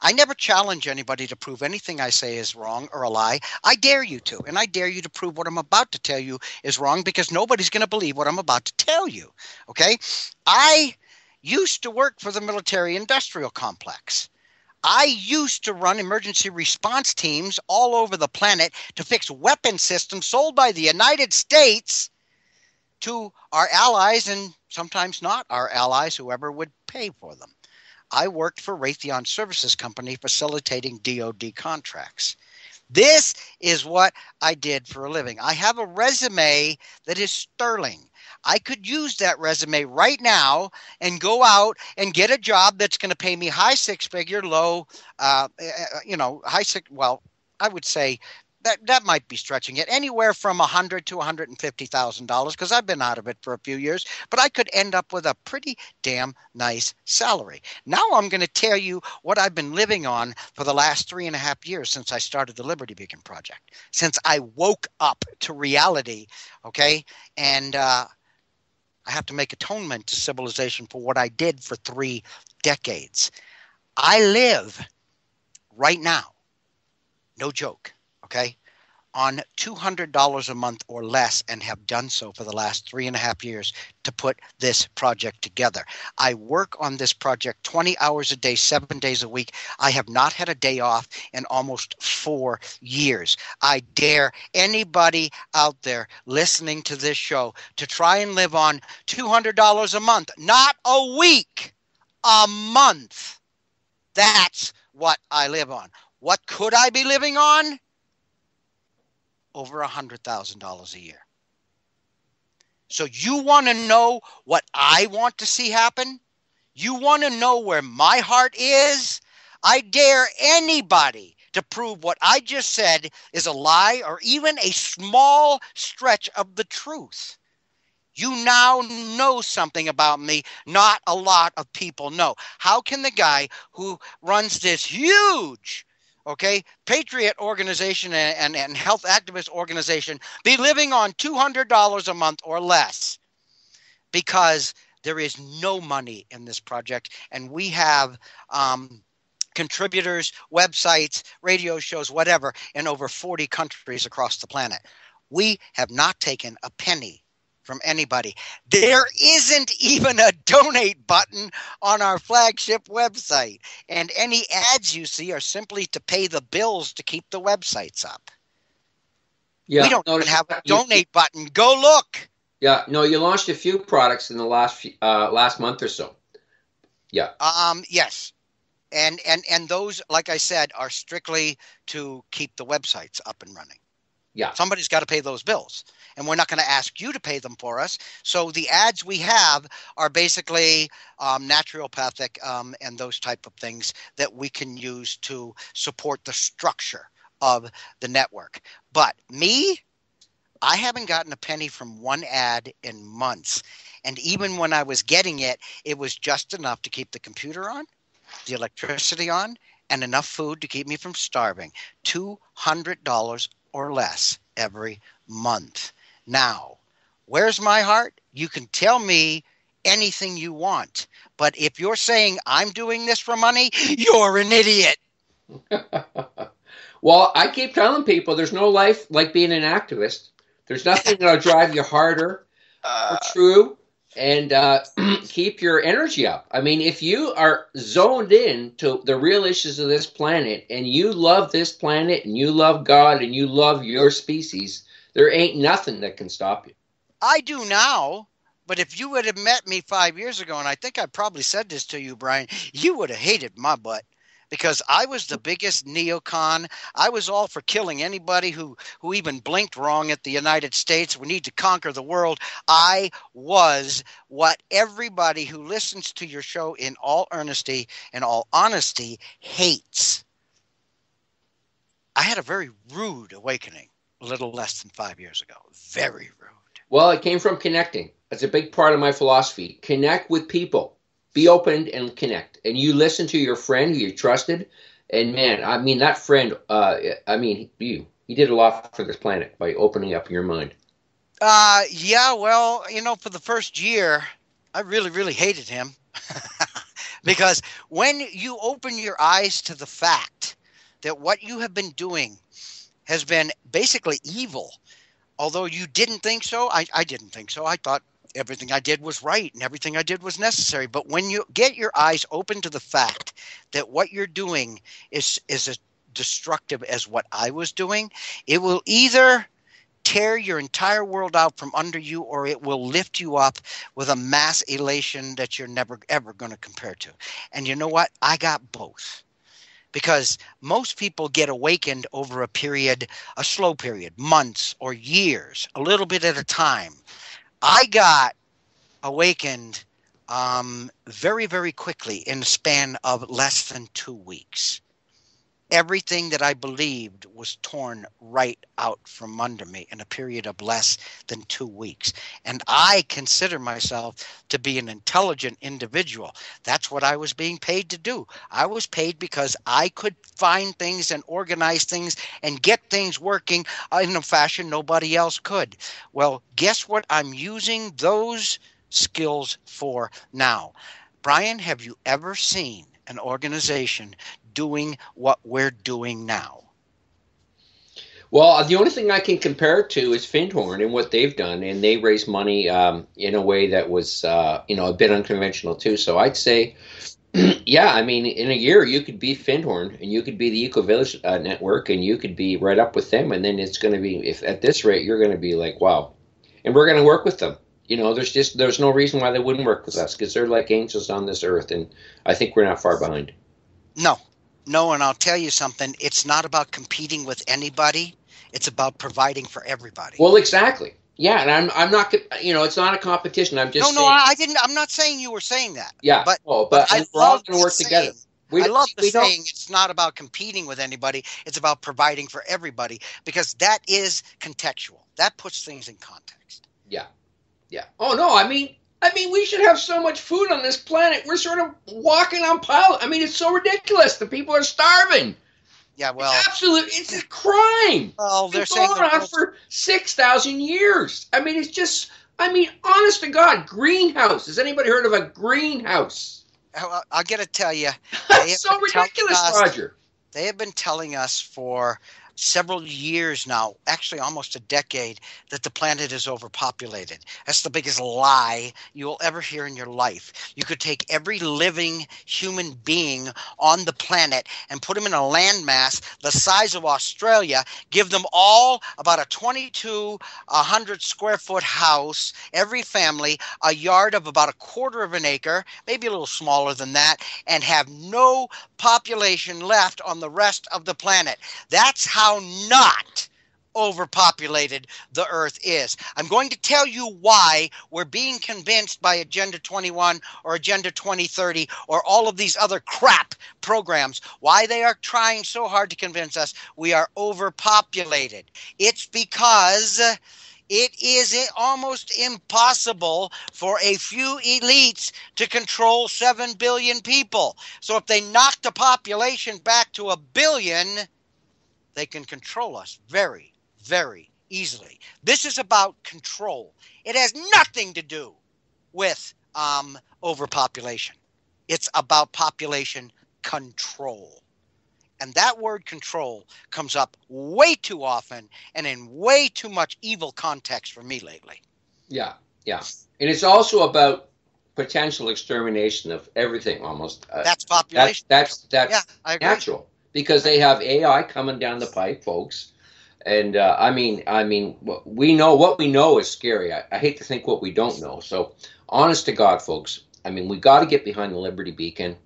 I never challenge anybody to prove anything I say is wrong or a lie. I dare you to, and I dare you to prove what I'm about to tell you is wrong, because nobody's going to believe what I'm about to tell you. Okay? I used to work for the military-industrial complex. I used to run emergency response teams all over the planet to fix weapon systems sold by the United States to our allies, and sometimes not our allies, whoever would pay for them. I worked for Raytheon Services Company facilitating DoD contracts. This is what I did for a living. I have a resume that is sterling. I could use that resume right now and go out and get a job that's going to pay me high six-figure, low, I would say that might be stretching it, anywhere from $100,000 to $150,000, because I've been out of it for a few years, but I could end up with a pretty damn nice salary. Now I'm going to tell you what I've been living on for the last 3.5 years since I started the Liberty Beacon Project, since I woke up to reality, okay, and I have to make atonement to civilization for what I did for 3 decades. I live right now, no joke, okay, on $200 a month or less and have done so for the last 3.5 years to put this project together. I work on this project 20 hours a day, 7 days a week. I have not had a day off in almost 4 years. I dare anybody out there listening to this show to try and live on $200 a month, not a week, a month. That's what I live on. What could I be living on? Over $100,000 a year. So you want to know what I want to see happen? You want to know where my heart is? I dare anybody to prove what I just said is a lie or even a small stretch of the truth. You now know something about me not a lot of people know. How can the guy who runs this huge patriot organization and health activist organization be living on $200 a month or less? Because there is no money in this project, and we have contributors, websites, radio shows, whatever, in over 40 countries across the planet. We have not taken a penny from anybody. There isn't even a donate button on our flagship website. And any ads you see are simply to pay the bills to keep the websites up. Yeah, we don't even have a donate button. Go look. Yeah, no, you launched a few products in the last month or so. Yeah. Yes. And those, like I said, are strictly to keep the websites up and running. Yeah. Somebody's got to pay those bills. And we're not going to ask you to pay them for us. So the ads we have are basically naturopathic and those type of things that we can use to support the structure of the network. But me, I haven't gotten a penny from one ad in months. And even when I was getting it, it was just enough to keep the computer on, the electricity on, and enough food to keep me from starving. $200 or less every month. Now, where's my heart? You can tell me anything you want. But if you're saying I'm doing this for money, you're an idiot. Well, I keep telling people there's no life like being an activist. There's nothing that'll drive you harder or true and keep your energy up. I mean, if you are zoned in to the real issues of this planet and you love this planet and you love God and you love your species, there ain't nothing that can stop you. I do now, but if you would have met me 5 years ago, and I think I probably said this to you, Brian, you would have hated my butt. Because I was the biggest neocon. I was all for killing anybody who even blinked wrong at the United States. We need to conquer the world. I was what everybody who listens to your show in all earnesty and all honesty hates. I had a very rude awakening a little less than 5 years ago. Very rude. Well, it came from connecting. That's a big part of my philosophy. Connect with people. Be open and connect. And you listen to your friend who you trusted. And man, I mean, that friend, he did a lot for this planet by opening up your mind. Yeah, well, for the first year, I really, really hated him. Because when you open your eyes to the fact that what you have been doing has been basically evil, although you didn't think so, I didn't think so. I thought everything I did was right and everything I did was necessary. But when you get your eyes open to the fact that what you're doing is as destructive as what I was doing, it will either tear your entire world out from under you or it will lift you up with a mass elation that you're never, ever going to compare to. And you know what? I got both. Because most people get awakened over a slow period, months or years, a little bit at a time. I got awakened very, very quickly in the span of less than 2 weeks. Everything that I believed was torn right out from under me in a period of less than 2 weeks. And I consider myself to be an intelligent individual. That's what I was being paid to do. I was paid because I could find things and organize things and get things working in a fashion nobody else could. Well, guess what I'm using those skills for now? Brian, have you ever seen an organization doing what we're doing now? Well, the only thing I can compare it to is Findhorn and what they've done, and they raised money in a way that was, a bit unconventional too. So I'd say, yeah, I mean, in a year you could be Findhorn, and you could be the Eco Village network, and you could be right up with them, and then it's going to be, if at this rate, you're going to be like, wow, and we're going to work with them. There's no reason why they wouldn't work with us because they're like angels on this earth, and I think we're not far behind. No, and I'll tell you something. It's not about competing with anybody. It's about providing for everybody. Well, exactly. Yeah, and I'm not. It's not a competition. I'm just saying. I didn't. I'm not saying you were saying that. Yeah. But we're I all love going to work together. I love the saying. It's not about competing with anybody. It's about providing for everybody because that is contextual. That puts things in context. Yeah. Yeah. Oh no. I mean, we should have so much food on this planet. We're sort of walking on piles. I mean, it's so ridiculous. The people are starving. Yeah, well, it's a crime. Well, they're it's saying going on for 6,000 years. I mean, it's just. I mean, honest to God, greenhouse. Has anybody heard of a greenhouse? I got to tell you, that's so ridiculous, Roger. They have been telling us for several years now, actually almost a decade, that the planet is overpopulated. That's the biggest lie you will ever hear in your life. You could take every living human being on the planet and put them in a landmass the size of Australia, give them all about a 2,200 square foot house, every family, a yard of about a quarter of an acre, maybe a little smaller than that, and have no population left on the rest of the planet. That's how not overpopulated the earth is. I'm going to tell you why we're being convinced by Agenda 21 or Agenda 2030 or all of these other crap programs, why they are trying so hard to convince us we are overpopulated. It's because it is almost impossible for a few elites to control 7 billion people. So if they knock the population back to 1 billion, they can control us very, very easily. This is about control. It has nothing to do with overpopulation. It's about population control. And that word control comes up way too often and in way too much evil context for me lately. Yeah, yeah. And it's also about potential extermination of everything almost. That's population. That's yeah, I agree. Natural. Because they have AI coming down the pipe, folks. And I mean, what we know is scary. I hate to think what we don't know. So honest to God, folks, I mean, we got to get behind the Liberty Beacon.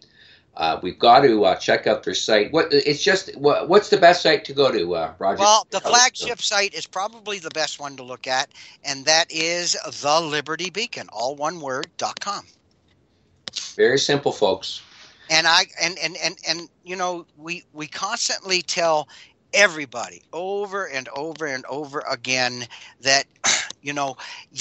We've got to check out their site. What's the best site to go to, Roger? Well, the flagship site is probably the best one to look at, and that is the Liberty Beacon, all one word, .com. Very simple, folks. And we constantly tell everybody over and over and over again that you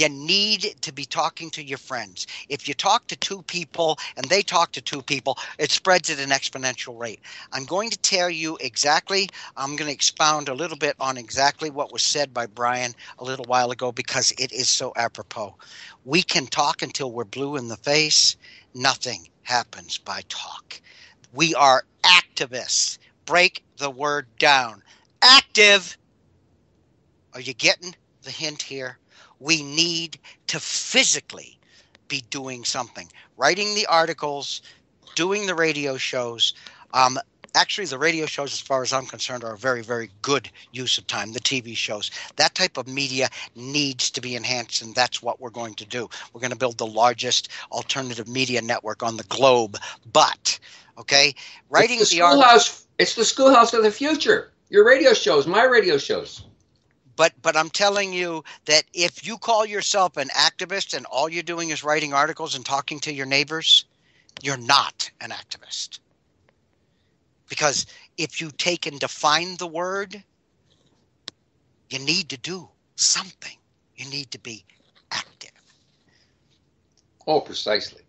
need to be talking to your friends. If you talk to two people and they talk to two people, it spreads at an exponential rate. I'm going to tell you exactly, I'm going to expound a little bit on exactly what was said by Brian a little while ago because it is so apropos. We can talk until we're blue in the face. Nothing happens by talk. We are activists. Break the word down. Active. Are you getting the hint here? We need to physically be doing something. Writing the articles, doing the radio shows. Actually, the radio shows, as far as I'm concerned, are a very, very good use of time. The TV shows. That type of media needs to be enhanced, and that's what we're going to do. We're going to build the largest alternative media network on the globe. But, okay, writing the schoolhouse. It's the schoolhouse of the future. Your radio shows, my radio shows. But I'm telling you that if you call yourself an activist and all you're doing is writing articles and talking to your neighbors, you're not an activist. Because if you take and define the word, you need to do something. You need to be active. Oh, precisely.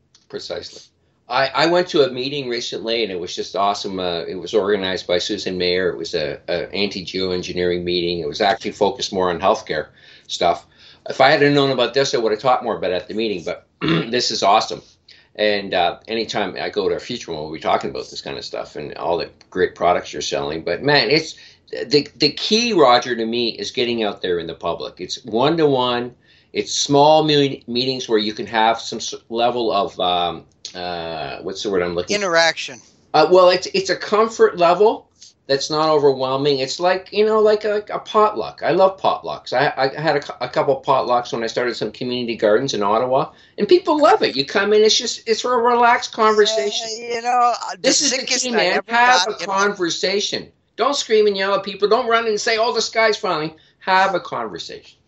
I went to a meeting recently, and it was just awesome. It was organized by Susan Mayer. It was a anti-geoengineering meeting. It was actually focused more on healthcare stuff. If I had known about this, I would have talked more about it at the meeting, but this is awesome. And anytime I go to a future one, we'll be talking about this kind of stuff and all the great products you're selling. But man, the key, Roger, to me is getting out there in the public. It's one-to-one. It's small meetings where you can have some level of what's the word I'm looking for? Interaction. Well, it's a comfort level that's not overwhelming. It's like, like a potluck. I love potlucks. I had a couple potlucks when I started some community gardens in Ottawa, and people love it. You come in, it's for a relaxed conversation. This is the key, man. Have a conversation. Don't scream and yell at people. Don't run and say, "Oh, the sky's falling." Have a conversation.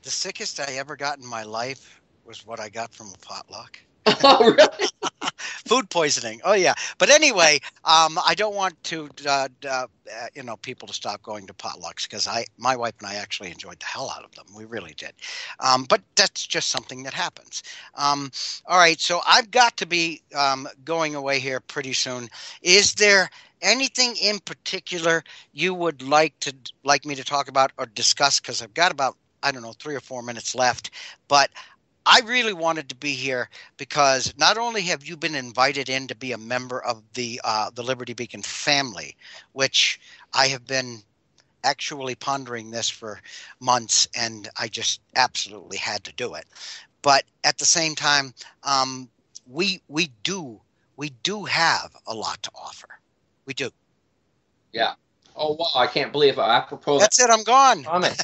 The sickest I ever got in my life was what I got from a potluck. Oh, really? Food poisoning. Oh, yeah. But anyway, I don't want to, people to stop going to potlucks because my wife and I actually enjoyed the hell out of them. We really did. But that's just something that happens. All right. So I've got to be going away here pretty soon. Is there anything in particular you would like me to talk about or discuss? Because I've got about, 3 or 4 minutes left. But I really wanted to be here because not only have you been invited in to be a member of the Liberty Beacon family, which I have been actually pondering this for months, and I just absolutely had to do it. But at the same time, we do have a lot to offer. We do. Yeah. Oh, wow. I can't believe apropos. That's it. I'm gone. Comment.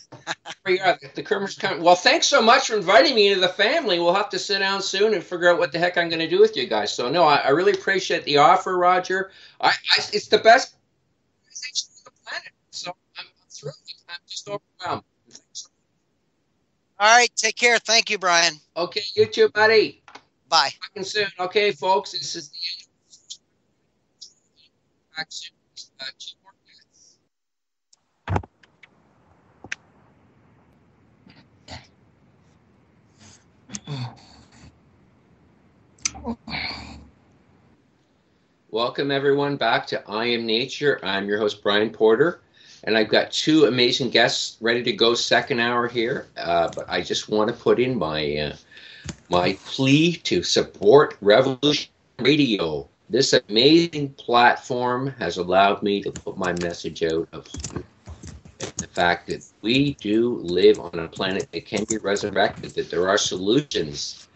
The Kermer's coming. Well, thanks so much for inviting me into the family. We'll have to sit down soon and figure out what the heck I'm going to do with you guys. So, no, I really appreciate the offer, Roger. It's the best organization on the planet. So I'm thrilled. I'm just overwhelmed. All right. Take care. Thank you, Brian. Okay. You too, buddy. Bye. Talking soon. Okay, folks. This is the end of the back soon. Welcome, everyone, back to I Am Nature. I'm your host, Brian Porter, and I've got two amazing guests ready to go second hour here. But I just want to put in my plea to support Revolution Radio. This amazing platform has allowed me to put my message out of the fact that we do live on a planet that can be resurrected, that there are solutions.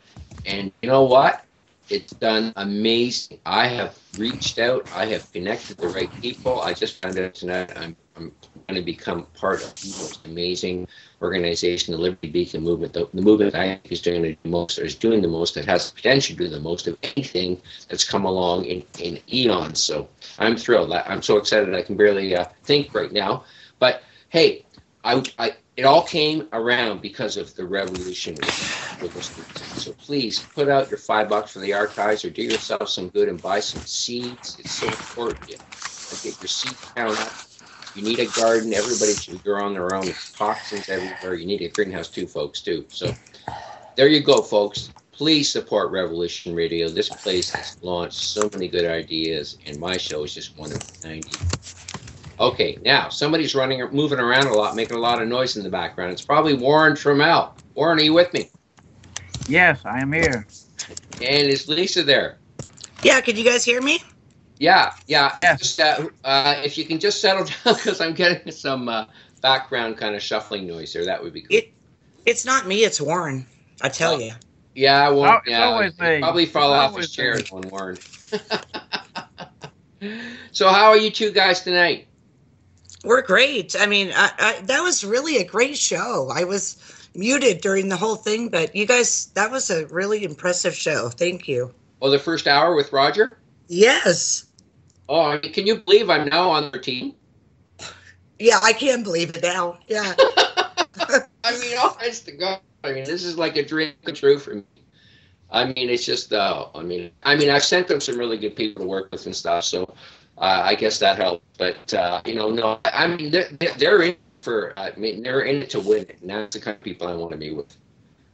And you know what? It's done amazing. I have reached out. I have connected the right people. I just found out tonight I'm going to become part of the most amazing organization, the Liberty Beacon movement. The movement I think is doing the most, or is doing the most, that has the potential to do the most of anything that's come along in eons. So I'm thrilled. I'm so excited I can barely think right now. But hey, it all came around because of the revolution. So please put out your $5 for the archives, or do yourself some good and buy some seeds. It's so important. Get your seed count up. You need a garden. Everybody should grow on their own. It's toxins everywhere. You need a greenhouse too, folks, too. So there you go, folks. Please support Revolution Radio. This place has launched so many good ideas, and my show is just one of 90. Okay, now somebody's moving around a lot, making a lot of noise in the background. It's probably Warren Trammell. Warren, are you with me? Yes, I am here. And is Lisa there? Yeah, could you guys hear me? Yeah. Yes. Just, if you can just settle down, because I'm getting some background kind of shuffling noise here, that would be good. It's not me, it's Warren. I tell you. Yeah, well, it's always me. Probably fall off his chair on Warren. So how are you two guys tonight? We're great. I mean, that was really a great show. I was muted during the whole thing, but you guys, that was a really impressive show. Thank you. Oh, the first hour with Roger? Yes. Oh, can you believe I'm now on their team? Yeah, I can believe it now. Yeah. I mean, honest to God, this is like a dream come true for me. I mean, it's just, I mean, I've sent them some really good people to work with and stuff, so I guess that helped. But, no, I mean, they're in they're in it to win it, and that's the kind of people I want to be with.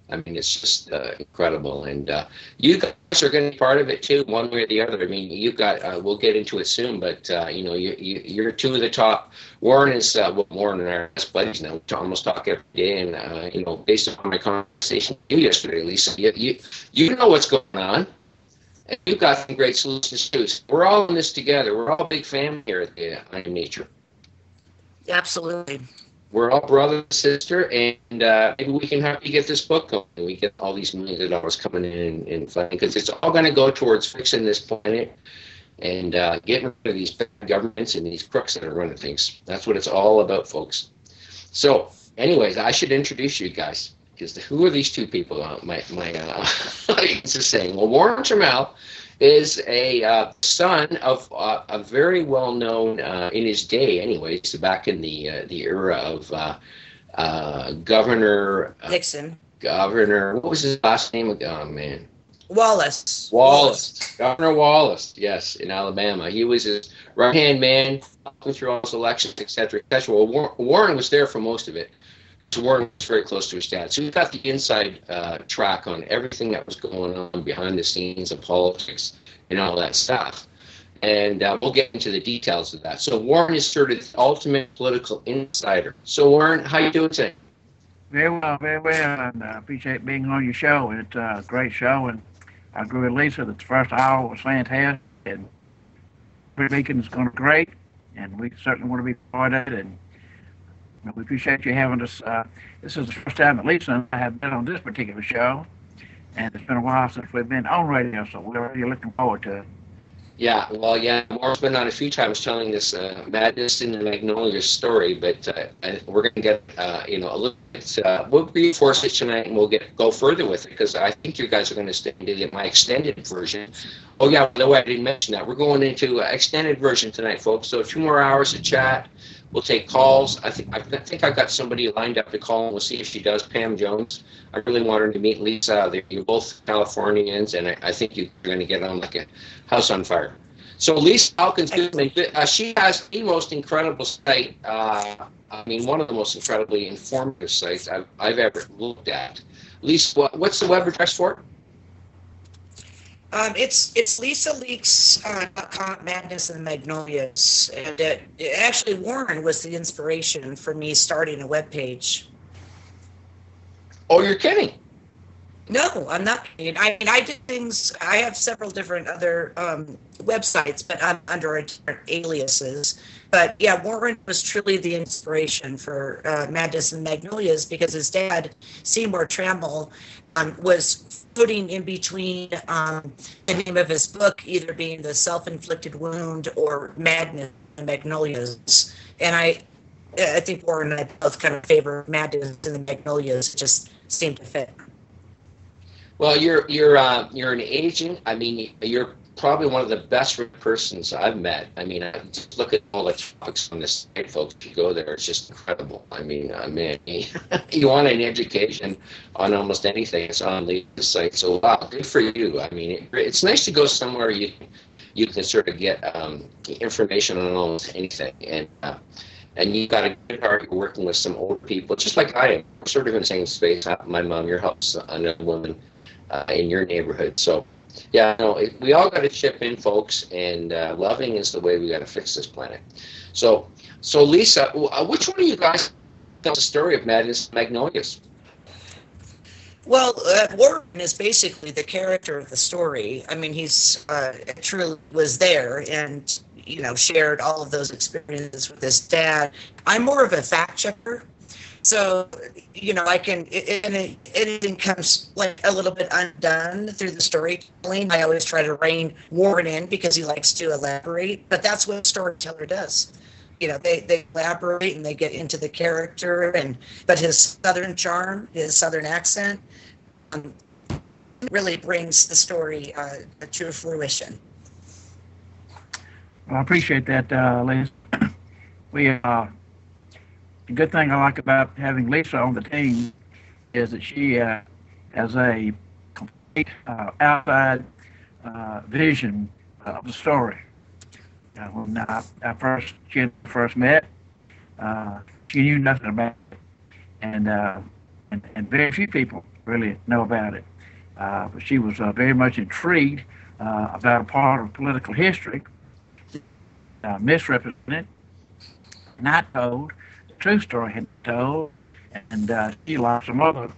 I mean, it's just incredible, and you guys are going to be part of it too, one way or the other. I mean, you've got. We'll get into it soon, but you're two of the top. Warren is Warren and I are best buddies now. We almost talk every day, and based upon my conversation with you yesterday, Lisa, you know what's going on, and you've got some great solutions too. So we're all in this together. We're all a big family here at the I Am Nature. Absolutely. We're all brother and sister, and maybe we can help you get this book going. We get all these millions of dollars coming in and funding, because it's all going to go towards fixing this planet and getting rid of these bad governments and these crooks that are running things. That's what it's all about, folks. So, anyways, I should introduce you guys, because who are these two people? My audience is saying. Well, Warren Trammell is a son of a very well-known, in his day anyways, back in the era of Nixon. Governor, what was his last name? Oh, man. Wallace. Governor Wallace, yes, in Alabama. He was his right-hand man through all his elections, etc., etc. Well, Warren was there for most of it. So Warren was very close to his dad. So we've got the inside track on everything that was going on behind the scenes of politics and all that stuff. And we'll get into the details of that. So Warren is sort of the ultimate political insider. So Warren, how you doing today? Very well, and I appreciate being on your show. It's a great show, and I agree with Lisa that the first hour was fantastic, and every weekend is going to be great, and we certainly want to be part of it, and we appreciate you having us. This is the first time that Lisa and I have been on this particular show, and it's been a while since we've been on radio, so we're really looking forward to it. Yeah, well, yeah, Warren's been on a few times telling this Madness in the Magnolia story, but we're going to get, a little bit, we'll reinforce it tonight, and we'll go further with it, because I think you guys are going to stay to get my extended version. Oh, yeah, by the way, I didn't mention that. We're going into extended version tonight, folks, so 2 more hours of chat. We'll take calls. I think I've got somebody lined up to call, and we'll see if she does. Pam Jones. I really want her to meet Lisa. You're both Californians, and I think you're going to get on like a house on fire. So Lisa Elkins Goodman, she has the most incredible site. One of the most incredibly informative sites I've ever looked at. Lisa, what's the web address for it? It's LisaLeaks.com, Madness and the Magnolias, and actually Warren was the inspiration for me starting a webpage. Oh, you're kidding? No, I'm not kidding. I did things. I have several different other websites, but I'm under different aliases. But yeah, Warren was truly the inspiration for Madness and the Magnolias, because his dad, Seymour Trammell, was putting in between the name of his book either being The Self-Inflicted Wound or Madness and the Magnolias. And I think Warren and I both kind of favor Madness and the Magnolias. It just seemed to fit. Well, you're an agent. I mean, you're probably one of the best persons I've met. I mean, I just look at all the topics on this site, folks. If you go there, it's just incredible. I mean, man, you want an education on almost anything, it's on the site. So, wow, good for you. I mean, it's nice to go somewhere you can sort of get information on almost anything. And you've got a good heart. You're working with some older people, just like I am. We're sort of in the same space. My mom, your helps another woman in your neighborhood. So, yeah, no, we all got to chip in, folks, and loving is the way we got to fix this planet. So Lisa, which one of you guys tells the story of Madness and Magnolias? Well, Warren is basically the character of the story. I mean, he's truly was there and, shared all of those experiences with his dad. I'm more of a fact checker. So, I can, anything comes like a little bit undone through the storytelling. I always try to rein Warren in because he likes to elaborate, but that's what a storyteller does. They elaborate and they get into the character, but his Southern charm, his Southern accent, really brings the story to fruition. Well, I appreciate that, Lisa. The good thing I like about having Lisa on the team is that she has a complete outside vision of the story. When I first met, she knew nothing about it, and very few people really know about it. But she was very much intrigued about a part of political history misrepresented, not told. True story had told, and she, like some other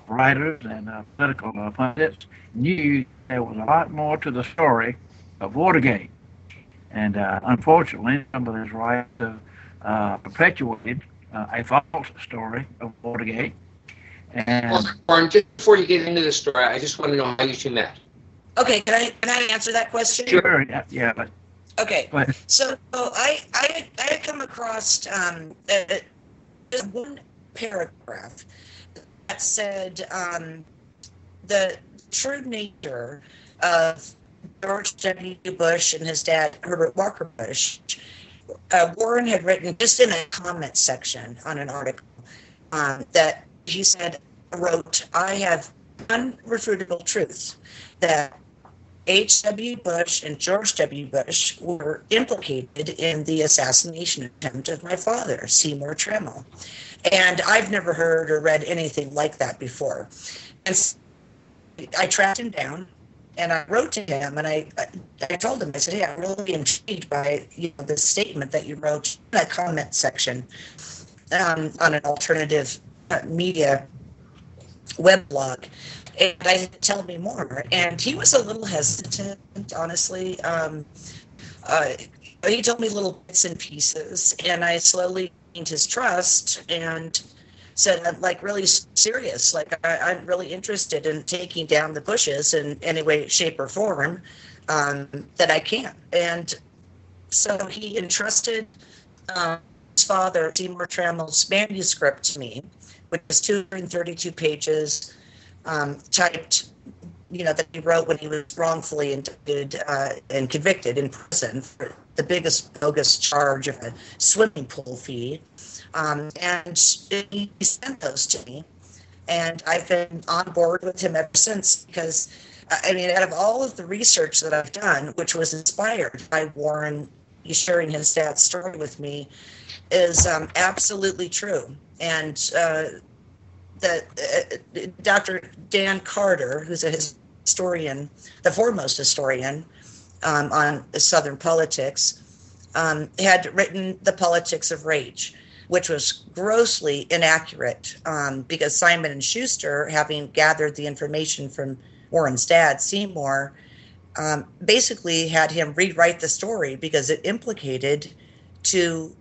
writers and political pundits, knew there was a lot more to the story of Watergate. And unfortunately, some of those writers perpetuated a false story of Watergate. And Well, Warren, just before you get into the story, I just want to know how you two met. Okay, can I answer that question? sure, yeah, but Okay, but so I had come across one paragraph that said the true nature of George W. Bush and his dad Herbert Walker Bush. Warren had written just in a comment section on an article that he wrote, I have unrefutable truth that H.W. Bush and George W. Bush were implicated in the assassination attempt of my father, Seymour Trammell. And I've never heard or read anything like that before. And so I tracked him down and I wrote to him and I told him, I said, hey, I'm really intrigued by this statement that you wrote in that comment section on an alternative media web blog. And I said, tell me more. And he was a little hesitant, honestly. He told me little bits and pieces, and I slowly gained his trust and said, I'm like really serious. Like I'm really interested in taking down the Bushes in any way, shape, or form that I can. And so he entrusted his father, Seymour Trammell's manuscript to me, which was 232 pages, typed, that he wrote when he was wrongfully indicted and convicted in prison for the biggest bogus charge of a swimming pool fee. And he sent those to me. And I've been on board with him ever since because, out of all of the research that I've done, which was inspired by Warren sharing his dad's story with me, is absolutely true. And Dr. Dan Carter, who's a historian, the foremost historian on Southern politics, had written The Politics of Rage, which was grossly inaccurate because Simon & Schuster, having gathered the information from Warren's dad, Seymour, basically had him rewrite the story because it implicated two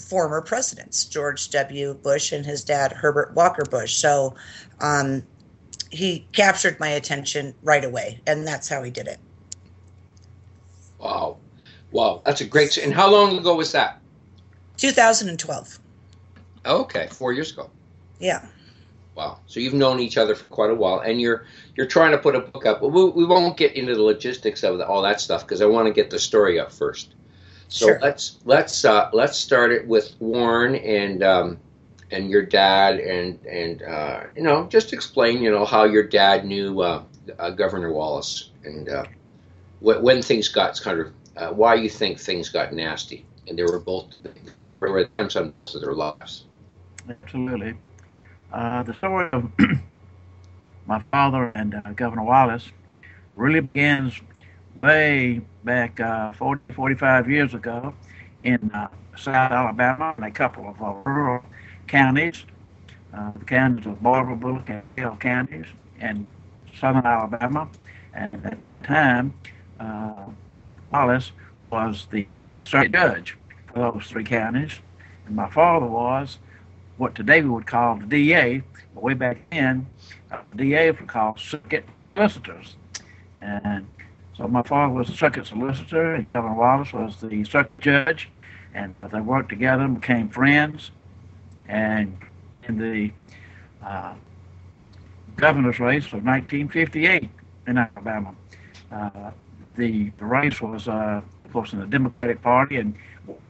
former presidents, George W. Bush and his dad, Herbert Walker Bush. So he captured my attention right away, and that's how he did it. Wow, that's a great. And how long ago was that? 2012. Okay, 4 years ago. Yeah. Wow. So you've known each other for quite a while, and you're trying to put a book up. We won't get into the logistics of all that stuff because I want to get the story up first. So sure. let's start it with Warren and your dad and just explain how your dad knew Governor Wallace and when things got why you think things got nasty, and they were attempts on both of their lives. Absolutely. The story of my father and Governor Wallace really begins way back 45 years ago in South Alabama in a couple of rural counties, the counties of Barber, Bullock, and Hill counties in southern Alabama. And at the time, Wallace was the circuit judge for those three counties, and my father was what today we would call the DA, but way back then, the DA was called circuit solicitors. And so my father was the circuit solicitor, and Governor Wallace was the circuit judge, and they worked together and became friends. And in the governor's race of 1958 in Alabama, the race was, of course, in the Democratic Party, and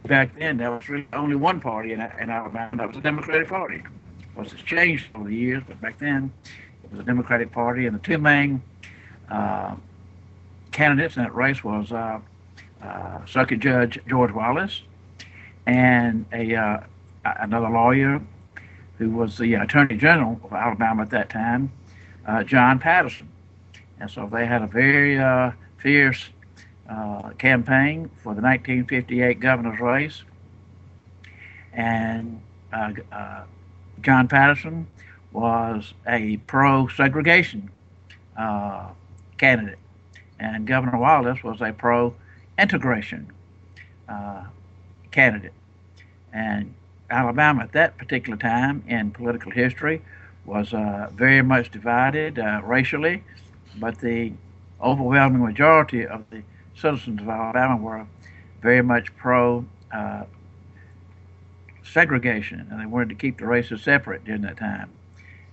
back then there was really only one party in Alabama, that was the Democratic Party. Of course, it's changed over the years, but back then it was the Democratic Party, and the two main candidates in that race was Circuit Judge George Wallace and another lawyer who was the Attorney General of Alabama at that time, John Patterson. And so they had a very fierce campaign for the 1958 governor's race. And John Patterson was a pro-segregation candidate, and Governor Wallace was a pro-integration candidate. And Alabama at that particular time in political history was very much divided racially, but the overwhelming majority of the citizens of Alabama were very much pro segregation, and they wanted to keep the races separate during that time.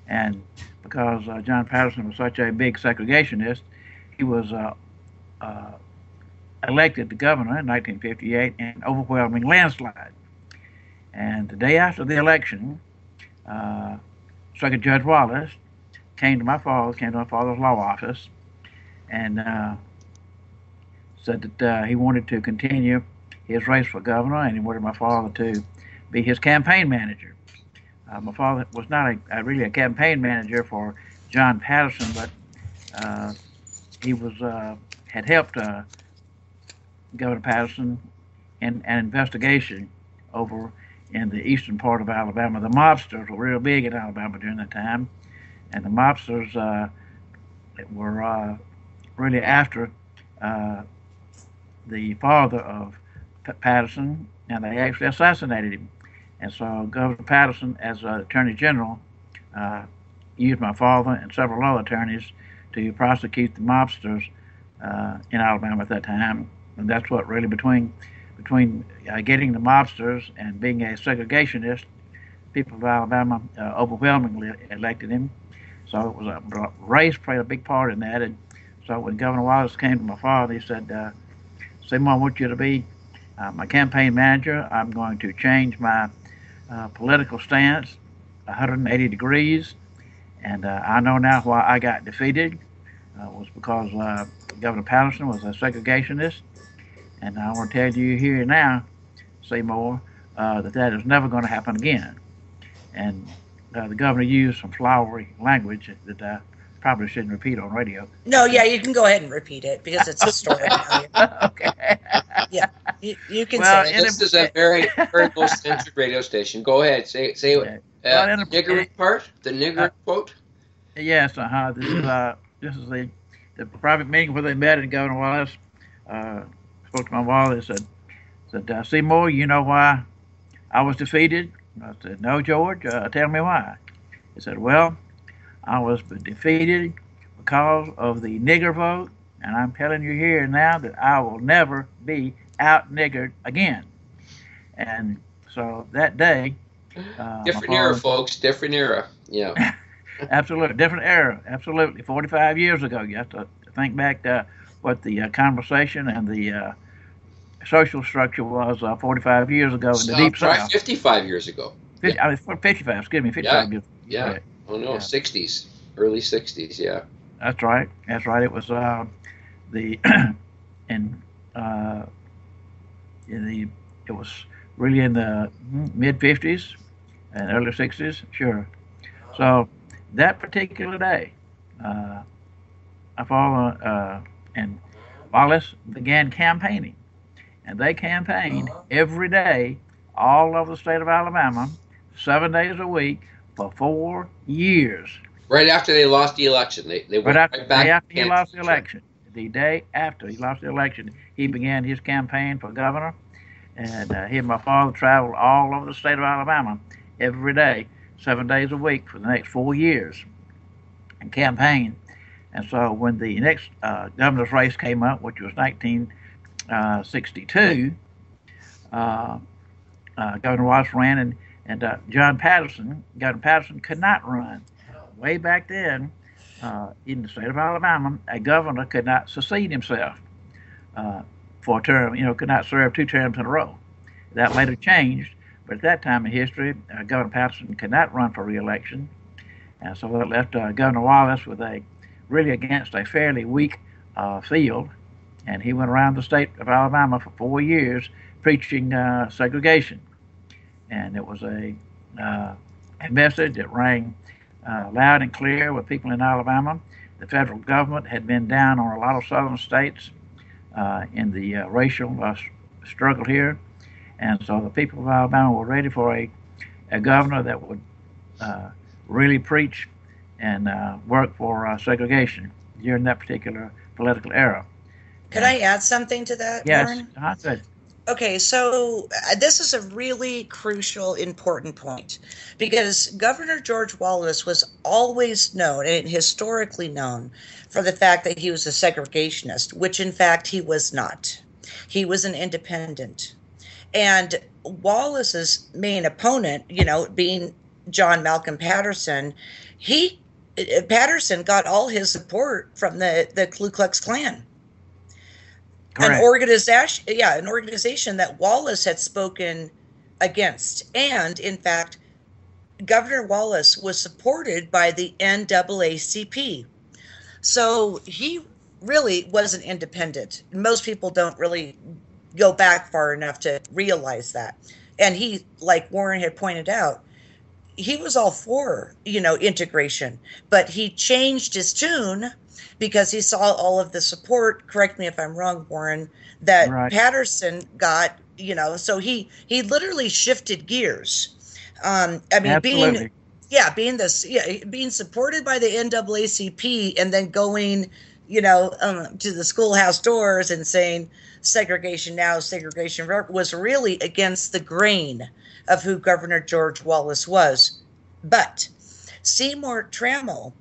And because John Patterson was such a big segregationist, he was elected the governor in 1958 in an overwhelming landslide. And the day after the election, Circuit Judge Wallace came to my father's law office, and said that he wanted to continue his race for governor, and he wanted my father to be his campaign manager. My father was not really a campaign manager for John Patterson, but he was had helped Governor Patterson in an investigation over in the eastern part of Alabama. The mobsters were real big in Alabama during that time, and the mobsters were really after the father of Patterson, and they actually assassinated him. And so Governor Patterson, as Attorney General, used my father and several other attorneys to prosecute the mobsters in Alabama at that time. And that's what really between getting the mobsters and being a segregationist, people of Alabama overwhelmingly elected him. So it was race played a big part in that. And so when Governor Wallace came to my father, he said, Seymour, I want you to be my campaign manager. I'm going to change my political stance 180 degrees. And I know now why I got defeated. It was because Governor Patterson was a segregationist. And I want to tell you here now, Seymour, that is never going to happen again. And the governor used some flowery language that I probably shouldn't repeat on radio. No, yeah, you can go ahead and repeat it because it's a story. Okay. Yeah, you can say it. This is a very low-censored radio station. Go ahead, say it. Nigger part, the nigger quote. Yes, This is the private meeting where they met, and Governor Wallace spoke to my father and said, Seymour, you know why I was defeated? I said, no, George, tell me why. He said, well, I was defeated because of the nigger vote, and I'm telling you here now that I will never be out-niggered again. And so that day... different era, folks, different era, yeah. Absolutely, different era, absolutely. 45 years ago, you have to think back to what the conversation and the social structure was 45 years ago in the Deep South. 55 years ago. 55, excuse me, 55 years ago. Yeah. Right. Oh, no, yeah. 60s, early 60s, yeah. That's right. It was it was really in the mid 50s and early 60s, sure. So that particular day, my father and Wallace began campaigning, and they campaigned every day, all over the state of Alabama, 7 days a week for 4 years. Right after they lost the election, they went right back. After he lost the election, the day after he lost the election, he began his campaign for governor, and he and my father traveled all over the state of Alabama every day, 7 days a week for the next 4 years, and campaigned. And so when the next governor's race came up, which was 1962, Governor Wallace ran, and Governor Patterson could not run. Way back then, in the state of Alabama, a governor could not succeed himself for a term, could not serve 2 terms in a row. That later changed, but at that time in history, Governor Patterson could not run for re-election. And so that left Governor Wallace with really against a fairly weak field, and he went around the state of Alabama for 4 years preaching segregation. And it was a message that rang loud and clear with people in Alabama. The federal government had been down on a lot of southern states in the racial struggle here, and so the people of Alabama were ready for a governor that would really preach and work for segregation during that particular political era. Could I add something to that, Yes, Warren? I said. Okay, so this is a really crucial, important point because Governor George Wallace was always known and historically known for the fact that he was a segregationist, which in fact he was not. He was an independent. And Wallace's main opponent, being John Malcolm Patterson, he Patterson got all his support from the Ku Klux Klan. Correct. An organization that Wallace had spoken against. And in fact, Governor Wallace was supported by the NAACP. So he really was an independent. Most people don't really go back far enough to realize that. And he, like Warren had pointed out, he was all for, integration, but he changed his tune because he saw all of the support, correct me if I'm wrong, Warren, that Right. Patterson got, so he literally shifted gears. Absolutely. Being supported by the NAACP and then going, to the schoolhouse doors and saying segregation now, segregation forever, was really against the grain of who Governor George Wallace was. But Seymour Trammell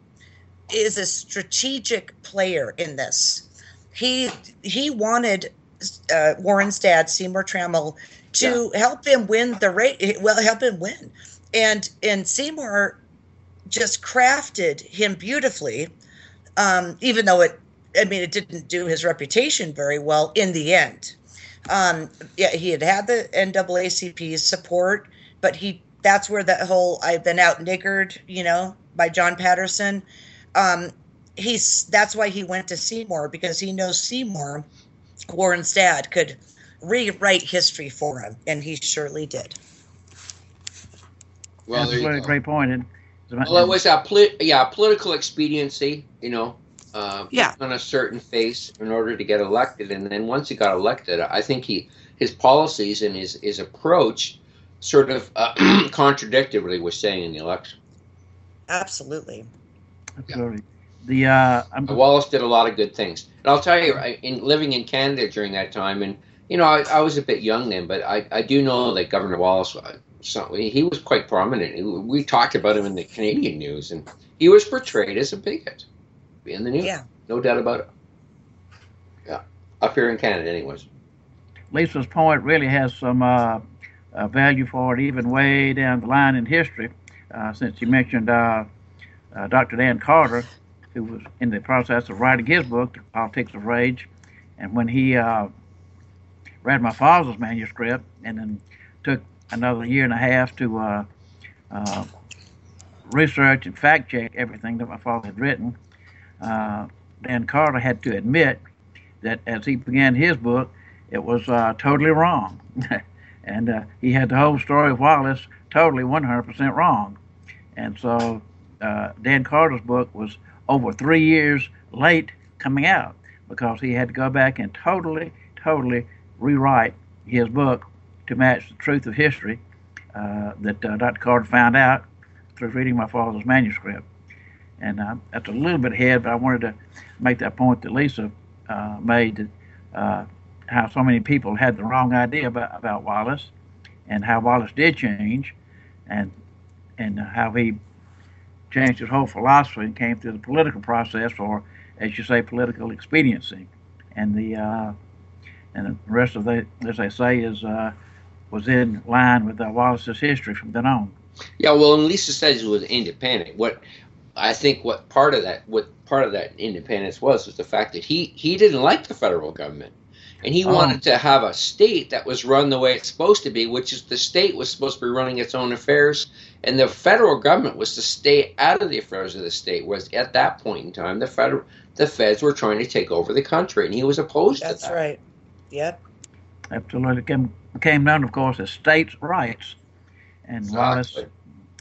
is a strategic player in this. He wanted Warren's dad, Seymour Trammell, to help him win the race. Well, help him win, and Seymour just crafted him beautifully, even though it didn't do his reputation very well in the end. He had the NAACP's support, but that's where that whole "I've been out niggered," by John Patterson. That's why he went to Seymour, because he knows Seymour, Warren's dad, could rewrite history for him, and he surely did. Well, that's a very great point. Well, it was a political expediency, on a certain phase in order to get elected, and then once he got elected, I think his policies and his approach sort of contradicted what he was saying in the election. Absolutely. Wallace did a lot of good things, and I'll tell you, in living in Canada during that time, and I was a bit young then, but I do know that Governor Wallace, he was quite prominent. We talked about him in the Canadian news, and he was portrayed as a bigot in the news. Yeah, no doubt about it. Yeah, up here in Canada, anyways. Lisa's point really has some value for it, even way down the line in history, since you mentioned Dr. Dan Carter, who was in the process of writing his book, The Politics of Rage, and when he read my father's manuscript and then took another year and a half to research and fact check everything that my father had written, Dan Carter had to admit that as he began his book, it was totally wrong. And he had the whole story of Wallace totally 100% wrong. And so Dan Carter's book was over 3 years late coming out because he had to go back and totally rewrite his book to match the truth of history that Dr. Carter found out through reading my father's manuscript. And that's a little bit ahead, but I wanted to make that point that Lisa made, how so many people had the wrong idea about Wallace, and how Wallace did change, and how he changed his whole philosophy and came through the political process, or, as you say, political expediency. And the rest of as they say, was in line with Wallace's history from then on. Yeah, well, and Lisa says it was independent. What part of that independence was the fact that he didn't like the federal government, and he wanted to have a state that was run the way it's supposed to be, which is the state was supposed to be running its own affairs, and the federal government was to stay out of the affairs of the state. Whereas at that point in time, the feds were trying to take over the country, and he was opposed to that. That's right. Yep. Absolutely. Came known, of course, as states' rights. And Exactly. Wallace,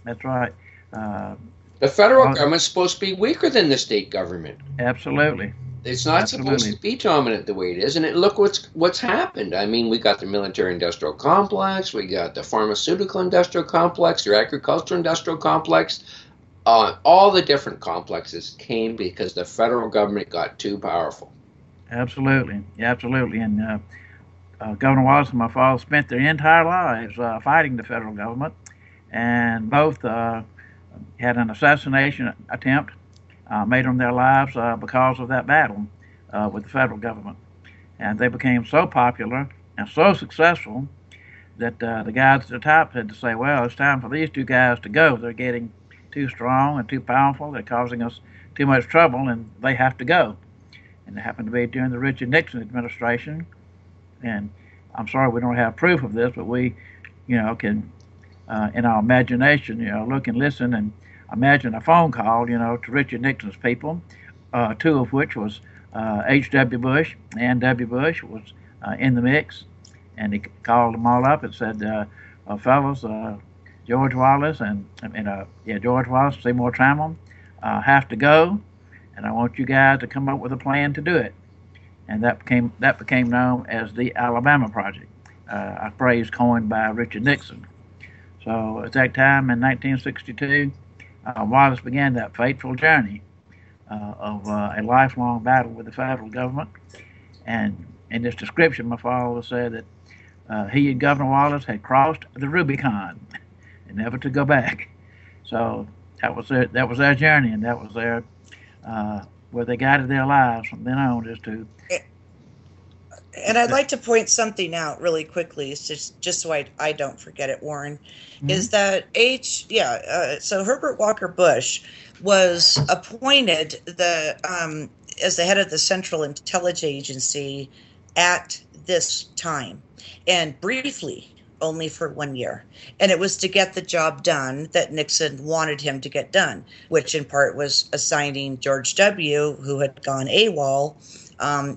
that's right. The federal government's supposed to be weaker than the state government. Absolutely. It's not supposed to be dominant the way it is. And look what's happened. I mean, we got the military-industrial complex, we got the pharmaceutical-industrial complex, the agricultural-industrial complex. All the different complexes came because the federal government got too powerful. Absolutely. And Governor Wallace and my father spent their entire lives fighting the federal government, and both had an assassination attempt made on their lives because of that battle with the federal government. And they became so popular and so successful that the guys at the top had to say, well, it's time for these two guys to go. They're getting too strong and too powerful. They're causing us too much trouble, and they have to go. And it happened to be during the Richard Nixon administration. And I'm sorry we don't have proof of this, but we, can, in our imagination, look and listen and imagine a phone call, to Richard Nixon's people, two of which was H.W. Bush and W. Bush was in the mix. And he called them all up and said, fellas, George Wallace George Wallace, Seymour Trammell have to go, and I want you guys to come up with a plan to do it. And that became known as the Alabama Project, a phrase coined by Richard Nixon. So at that time in 1962, Wallace began that fateful journey of a lifelong battle with the federal government. And in this description, my father said that he and Governor Wallace had crossed the Rubicon and never to go back. So that was their journey, and that was their where they guided their lives from then on, is to. And I'd like to point something out really quickly, just so I don't forget it, Warren, is that so Herbert Walker Bush was appointed as the head of the Central Intelligence Agency at this time, and briefly only for 1 year. And it was to get the job done that Nixon wanted him to get done, which in part was assigning George W., who had gone AWOL,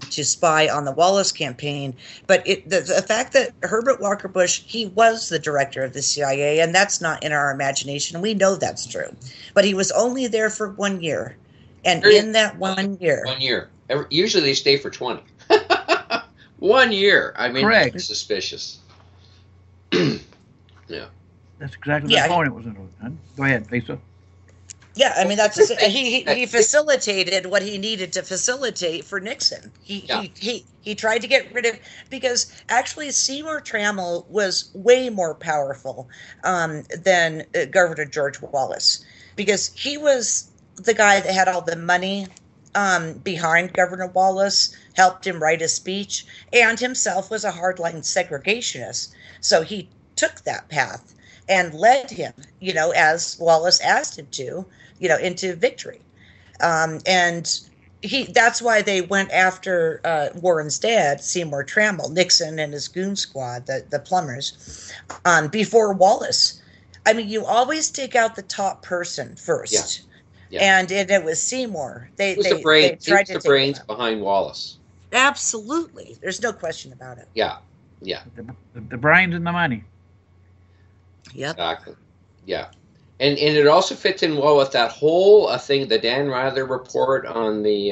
to spy on the Wallace campaign. But the fact that Herbert Walker Bush, he was the director of the CIA, and that's not in our imagination. We know that's true. But he was only there for 1 year. And in that 1 year. 1 year. Usually they stay for 20. 1 year. I mean, correct. That's suspicious. Yeah. That's exactly the point it was in. Go ahead, Lisa. Yeah, I mean, that's he facilitated what he needed to facilitate for Nixon. He tried to get rid of, because actually Seymour Trammell was way more powerful than Governor George Wallace, because he was the guy that had all the money behind Governor Wallace, helped him write a speech, and himself was a hardline segregationist. So he took that path and led him, as Wallace asked him to, into victory. And that's why they went after Warren's dad, Seymour Trammell, Nixon and his goon squad, the plumbers, before Wallace. I mean, you always take out the top person first. Yeah. And it was Seymour. They tried to take the brains behind Wallace. Absolutely. There's no question about it. Yeah. The brains and the money. Yep. Exactly. Yeah. And it also fits in well with that whole thing, the Dan Rather report on the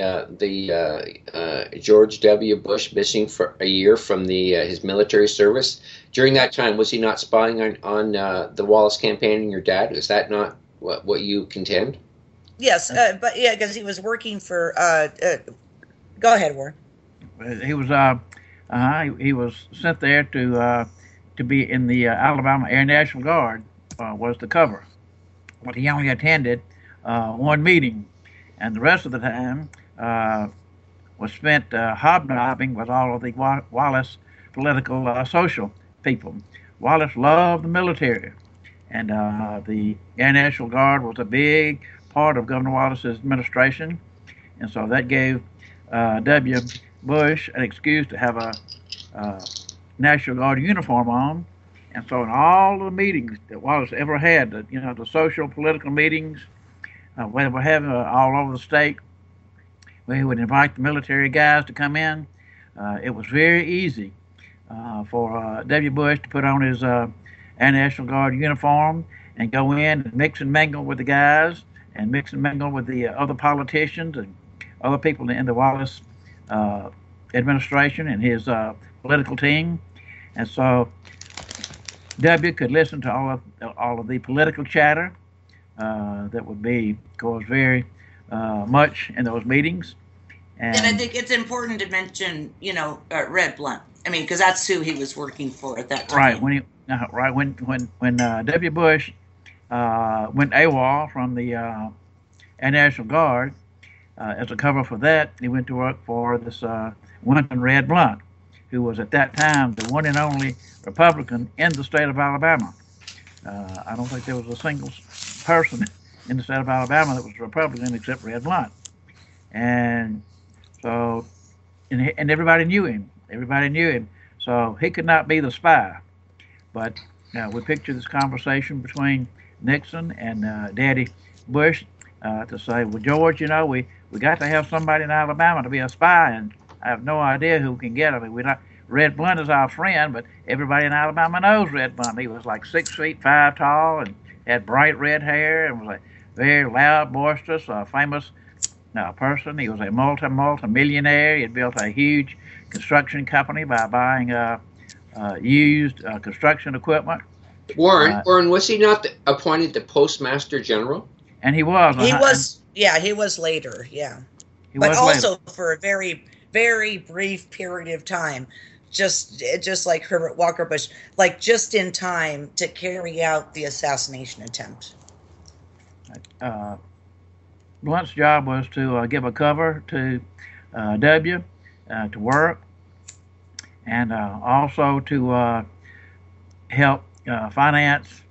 George W. Bush missing for a year from his military service. During that time, was he not spying on the Wallace campaign and your dad? Is that not what you contend? Yes, but yeah, because he was working for. Go ahead, Warren. He was sent there to be in the Alabama Air National Guard. Was the cover. But he only attended one meeting, and the rest of the time was spent hobnobbing with all of the Wallace political social people. Wallace loved the military, and the Air National Guard was a big part of Governor Wallace's administration, and so that gave W. Bush an excuse to have a National Guard uniform on. And so in all the meetings that Wallace ever had, the social, political meetings, where they were having all over the state, where he would invite the military guys to come in, it was very easy for W. Bush to put on his Air National Guard uniform and go in and mix and mingle with the guys and mix and mingle with the other politicians and other people in the Wallace administration and his political team. And so W could listen to all of the political chatter that would be, of course, very much in those meetings. And I think it's important to mention, Red Blunt. I mean, because that's who he was working for at that time. Right. When W. Bush went AWOL from the Air National Guard, as a cover for that, he went to work for this Winton Red Blunt, who was at that time the one and only Republican in the state of Alabama. I don't think there was a single person in the state of Alabama that was Republican except Red Blunt. And so, and everybody knew him. Everybody knew him. So he could not be the spy. But we picture this conversation between Nixon and Daddy Bush to say, well, George, we got to have somebody in Alabama to be a spy, and I have no idea who can get him. Red Blunt is our friend, but everybody in Alabama knows Red Blunt. He was like 6 feet 5 tall and had bright red hair and was a very loud, boisterous, famous person. He was a multi-millionaire. He had built a huge construction company by buying used construction equipment. Warren, was he not appointed the Postmaster General? And he was. He was. Yeah, he was later. Yeah, but also later. For a very, very brief period of time, just like Herbert Walker Bush, like just in time to carry out the assassination attempt. Blunt's job was to give a cover to W to work, and also to help finance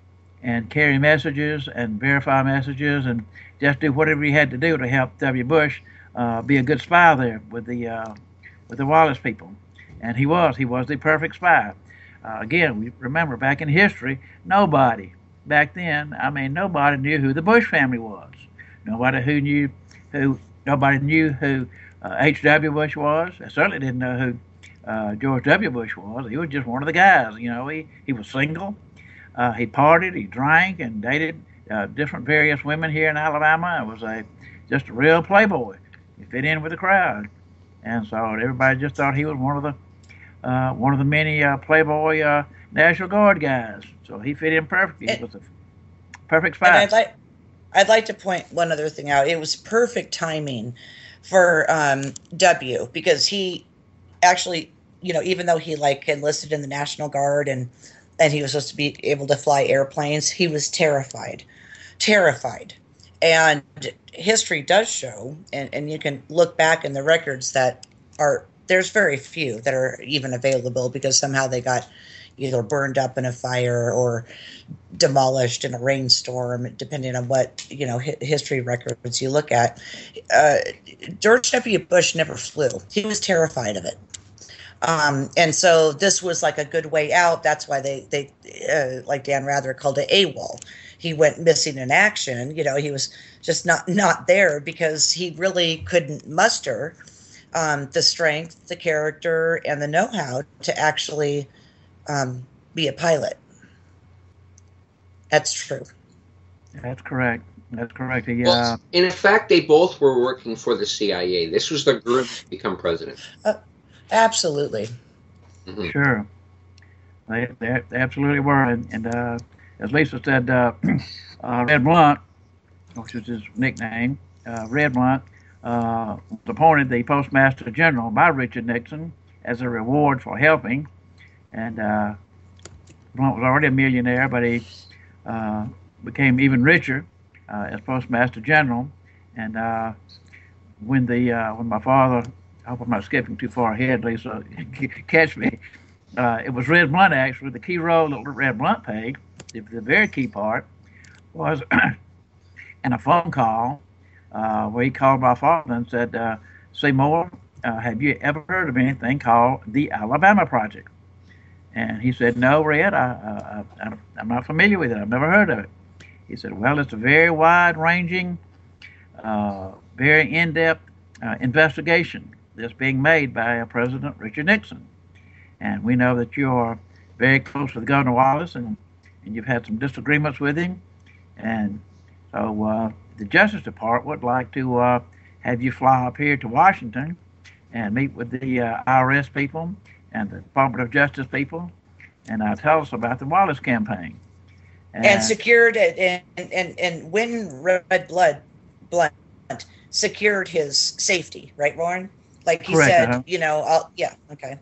and carry messages and verify messages and just do whatever he had to do to help W. Bush be a good spy there with the Wallace people. And he was the perfect spy. Again, we remember back in history, nobody back then, nobody knew who the Bush family was. Nobody knew who H.W. Bush was. I certainly didn't know who George W. Bush was. He was just one of the guys. He was single. He partied, he drank, and dated different various women here in Alabama. It was just a real playboy. He fit in with the crowd, and so everybody just thought he was one of the many playboy National Guard guys. So he fit in perfectly. He was a perfect spy. And I'd like to point one other thing out. It was perfect timing for W, because he actually, even though he enlisted in the National Guard and he was supposed to be able to fly airplanes, he was terrified. And history does show, and you can look back in the records there's very few that are even available, because somehow they got either burned up in a fire or demolished in a rainstorm, depending on what, history records you look at. George W. Bush never flew. He was terrified of it. And so this was like a good way out. That's why they like Dan Rather called it AWOL. He went missing in action. He was just not there, because he really couldn't muster the strength, the character, and the know-how to actually be a pilot. That's true. That's correct. Well, in fact, they both were working for the CIA. This was the group to become president. Absolutely. Mm-hmm. Sure. They absolutely were. And as Lisa said, Red Blunt, which is his nickname, Red Blunt, was appointed the Postmaster General by Richard Nixon as a reward for helping. And Blunt was already a millionaire, but he became even richer as Postmaster General. And when my father, I hope I'm not skipping too far ahead, Lisa, catch me. It was Red Blunt, actually. The key role that Red Blunt played, the very key part, was in a phone call where he called my father and said, Seymour, have you ever heard of anything called the Alabama Project? And he said, no, Red, I'm not familiar with it. I've never heard of it. He said, well, it's a very wide-ranging, very in-depth investigation that's being made by President Richard Nixon. And we know that you are very close with Governor Wallace, and you've had some disagreements with him. And so the Justice Department would like to have you fly up here to Washington and meet with the IRS people and the Department of Justice people, and tell us about the Wallace campaign. And secured it, and when Red Blunt secured his safety, right, Warren? Like he correct, said, yeah, okay.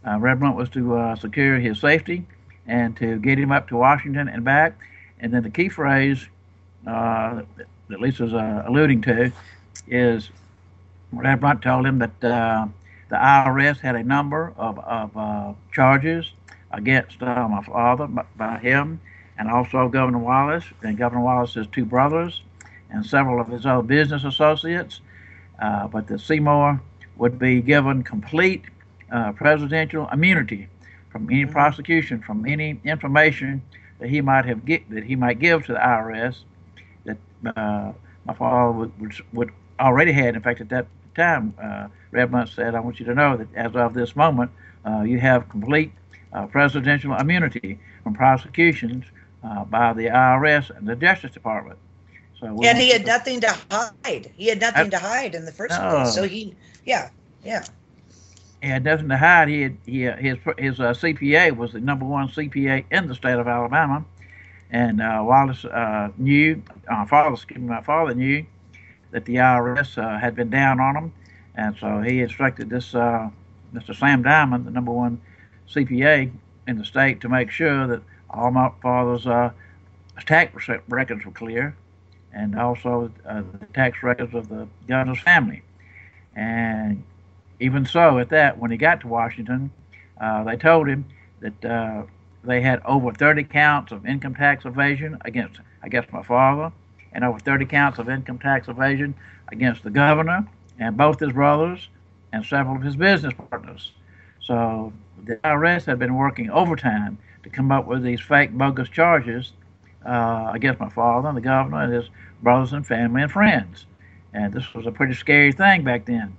Red Blunt was to secure his safety and to get him up to Washington and back. And then the key phrase that Lisa's alluding to is Red Blunt told him that the IRS had a number of charges against my father by him, and also Governor Wallace and Governor Wallace's two brothers and several of his other business associates, but that Seymour would be given complete presidential immunity from any prosecution, from any information that he might give to the IRS that my father would already had. In fact, at that time, Red Blunt said, "I want you to know that as of this moment, you have complete presidential immunity from prosecutions by the IRS and the Justice Department." So and he had nothing to hide. He had nothing to hide in the first place. So he had nothing to hide. His CPA was the #1 CPA in the state of Alabama, and Wallace knew. My father knew that the IRS had been down on him, and so he instructed this Mr. Sam Diamond, the #1 CPA in the state, to make sure that all my father's tax records were clear, and also the tax records of the governor's family. And even so, at that, when he got to Washington, they told him that they had over 30 counts of income tax evasion against my father, and over 30 counts of income tax evasion against the governor and both his brothers and several of his business partners. So the IRS had been working overtime to come up with these fake, bogus charges against my father and the governor and his brothers and family and friends. And this was a pretty scary thing back then.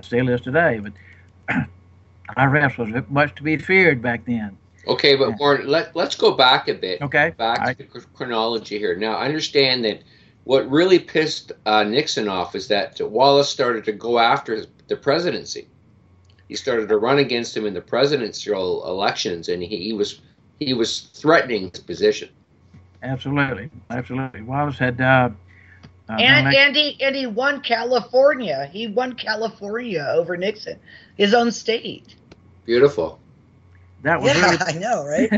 Still is today, but IRS was much to be feared back then. Okay, but Warren, let's go back a bit. Okay. Back to the chronology here. Now, I understand that what really pissed Nixon off is that Wallace started to go after the presidency. He started to run against him in the presidential elections, and he was threatening his position. Absolutely. Wallace had and he won California. He won California over Nixon, his own state. Beautiful. That was really, I know, right?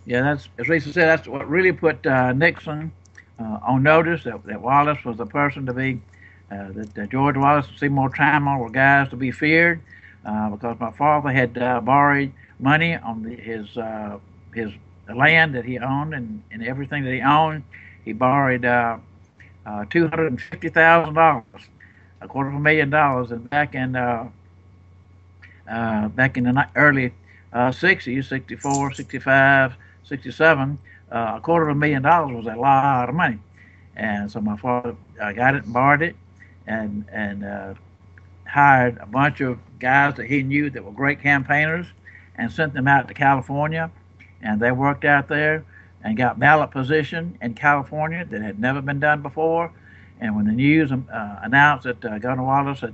Yeah, that's, as Lisa said, that's what really put Nixon on notice that Wallace was the person to be, that George Wallace and Seymour Trammell were guys to be feared, because my father had borrowed money on his land that he owned and everything that he owned. He borrowed $250,000, $250,000, and back in the early 60s, 64, 65, 67, $250,000 was a lot of money. And so my father got it and borrowed it and hired a bunch of guys that he knew that were great campaigners and sent them out to California. And they worked out there and got ballot position in California that had never been done before. And when the news announced that Governor Wallace had,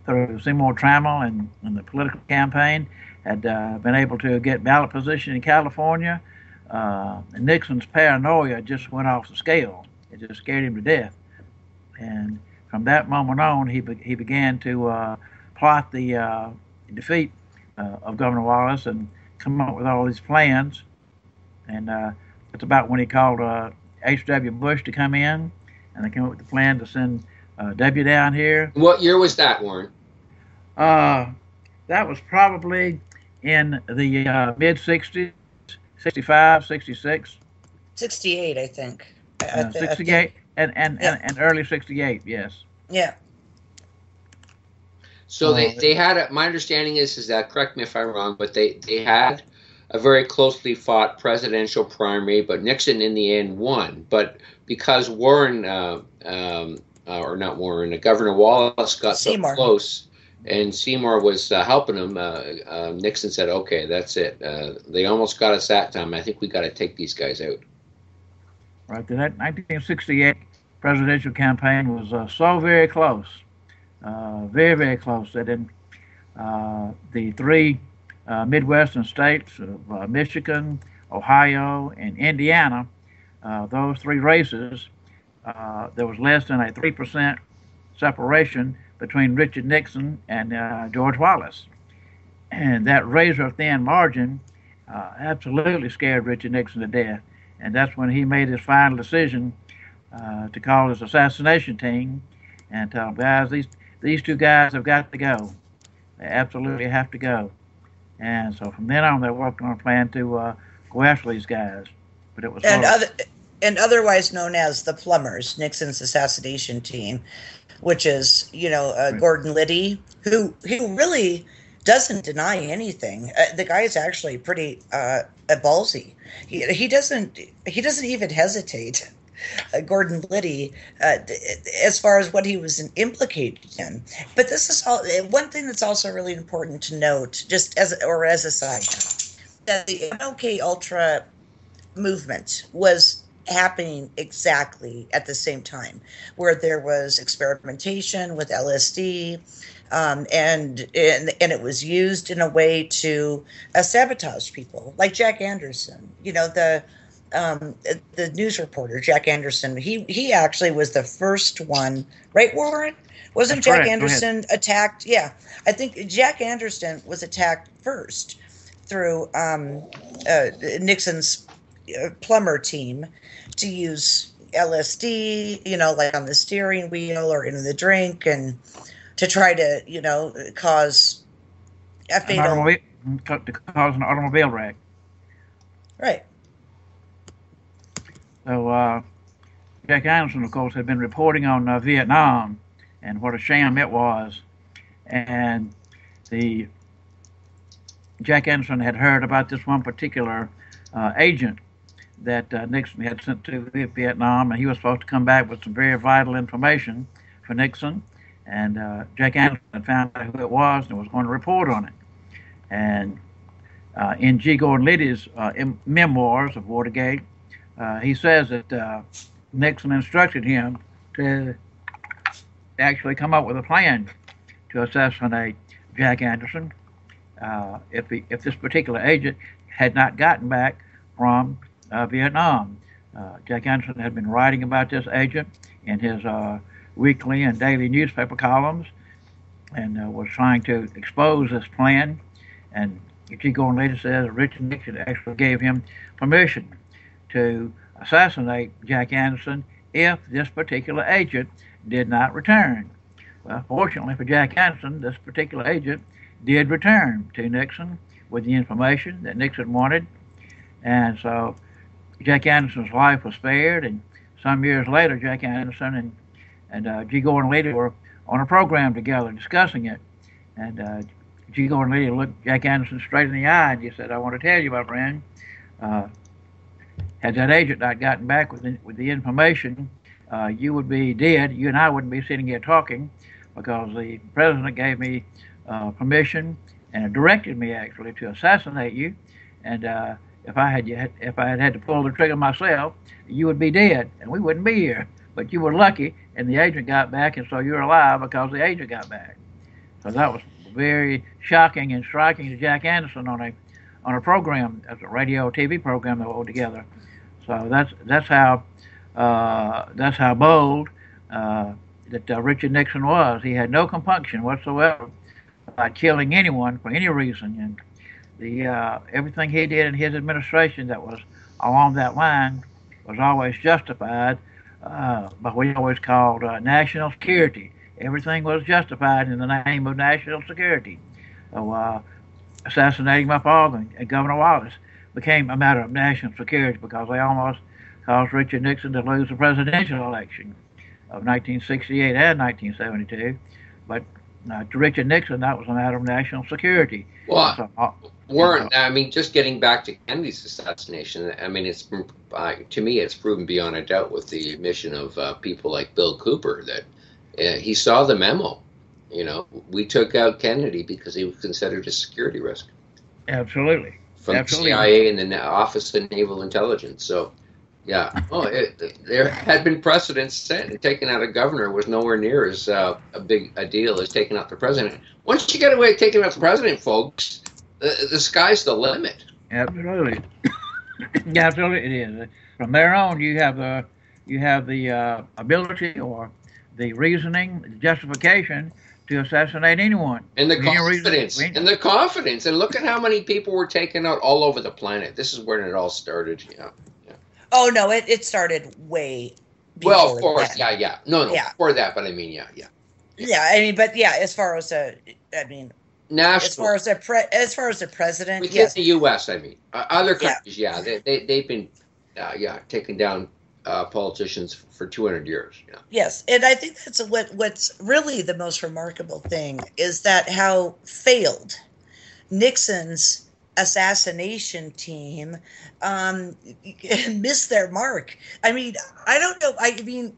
through Seymour Trammell and the political campaign, had been able to get ballot position in California, Nixon's paranoia just went off the scale. It just scared him to death. And from that moment on, he began to plot the defeat of Governor Wallace and come up with all these plans. And it's about when he called H.W. Bush to come in, and they came up with the plan to send W down here. What year was that, Warren? That was probably in the mid-60s, 65, 66. 68, I think. 68 and early 68, yes. Yeah. So they had my understanding is that, correct me if I'm wrong, but they had a very closely fought presidential primary, but Nixon in the end won. But because Warren, or not Warren, Governor Wallace got so close, and Seymour was helping him, Nixon said, "Okay, that's it. They almost got us that time. I think we got to take these guys out." Right. The 1968 presidential campaign was so very close, very, very close, that in the three Midwestern states of Michigan, Ohio, and Indiana, those three races, there was less than a 3% separation between Richard Nixon and George Wallace. And that razor-thin margin absolutely scared Richard Nixon to death. And that's when he made his final decision to call his assassination team and tell them, guys, these two guys have got to go. They absolutely have to go. And so from then on, they worked on a plan to go after these guys. But it was and otherwise known as the Plumbers, Nixon's assassination team, which is, Gordon Liddy, who really doesn't deny anything. The guy is actually pretty ballsy. He doesn't even hesitate. Gordon Liddy, as far as what he was implicated in. But this is all one thing that's also really important to note, just as a side note, that the MLK Ultra movement was happening exactly at the same time, where there was experimentation with LSD, and it was used in a way to sabotage people, like Jack Anderson. The news reporter Jack Anderson. He actually was the first one, right, Warren? Wasn't That's Jack correct. Anderson attacked? Yeah, I think Jack Anderson was attacked first through Nixon's plumber team to use LSD, like on the steering wheel or in the drink, and to try to, cause a fatal... to cause an automobile wreck. Right. So Jack Anderson, of course, had been reporting on Vietnam and what a sham it was. And Jack Anderson had heard about this one particular agent that Nixon had sent to Vietnam, and he was supposed to come back with some very vital information for Nixon. And Jack Anderson had found out who it was and was going to report on it. And in G. Gordon Liddy's memoirs of Watergate, he says that Nixon instructed him to actually come up with a plan to assassinate Jack Anderson if this particular agent had not gotten back from Vietnam. Jack Anderson had been writing about this agent in his weekly and daily newspaper columns, and was trying to expose this plan. And G. Gordon Liddy says Richard Nixon actually gave him permission to assassinate Jack Anderson if this particular agent did not return. Well, fortunately for Jack Anderson, this particular agent did return to Nixon with the information that Nixon wanted. And so Jack Anderson's life was spared, and some years later, Jack Anderson and G. Gordon Liddy were on a program together discussing it. And G. Gordon Liddy looked Jack Anderson straight in the eye, and he said, "I want to tell you, my friend, had that agent not gotten back with the information, you would be dead. You and I wouldn't be sitting here talking, because the president gave me permission and directed me actually to assassinate you. And if I had to pull the trigger myself, you would be dead, and we wouldn't be here. But you were lucky, and the agent got back, and so you're alive because the agent got back." So that was very shocking and striking to Jack Anderson on a program, as a radio TV program they were together. So that's how bold that Richard Nixon was. He had no compunction whatsoever about killing anyone for any reason, and everything he did in his administration that was along that line was always justified by what we always called national security. Everything was justified in the name of national security. So assassinating my father and Governor Wallace became a matter of national security, because they almost caused Richard Nixon to lose the presidential election of 1968 and 1972. But to Richard Nixon, that was a matter of national security. Well, so, Warren, I mean, just getting back to Kennedy's assassination, I mean, it's to me, it's proven beyond a doubt with the admission of people like Bill Cooper that he saw the memo. We took out Kennedy because he was considered a security risk. Absolutely. From the CIA and the Office of Naval Intelligence. So, yeah. There had been precedents set, and taking out a governor was nowhere near as big a deal as taking out the president. Once you get away with taking out the president, folks, the sky's the limit. Absolutely. Absolutely, it is. From there on, you have the ability or the reasoning, the justification to assassinate anyone. And the confidence. And look at how many people were taken out all over the planet. This is where it all started. Yeah. Oh, no, it started way before well, of course. that. Yeah. No, before that, but I mean, yeah. Yeah, I mean, but yeah, as far as national, as far as the president, within yes. the U.S., I mean, other countries, they've been, taking down politicians for 200 years. Yeah. Yes, and I think that's what's really the most remarkable thing is that how failed Nixon's assassination team missed their mark. I mean, I don't know. I mean,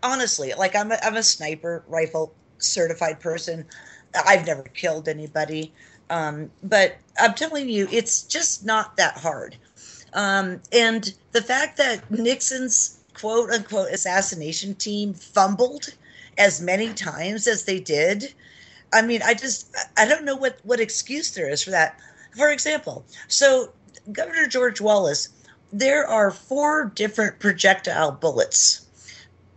honestly, like I'm a sniper rifle certified person. I've never killed anybody, but I'm telling you, it's just not that hard. And the fact that Nixon's quote unquote assassination team fumbled as many times as they did, I mean, I don't know what excuse there is for that. For example, so Governor George Wallace, there are 4 different projectile bullets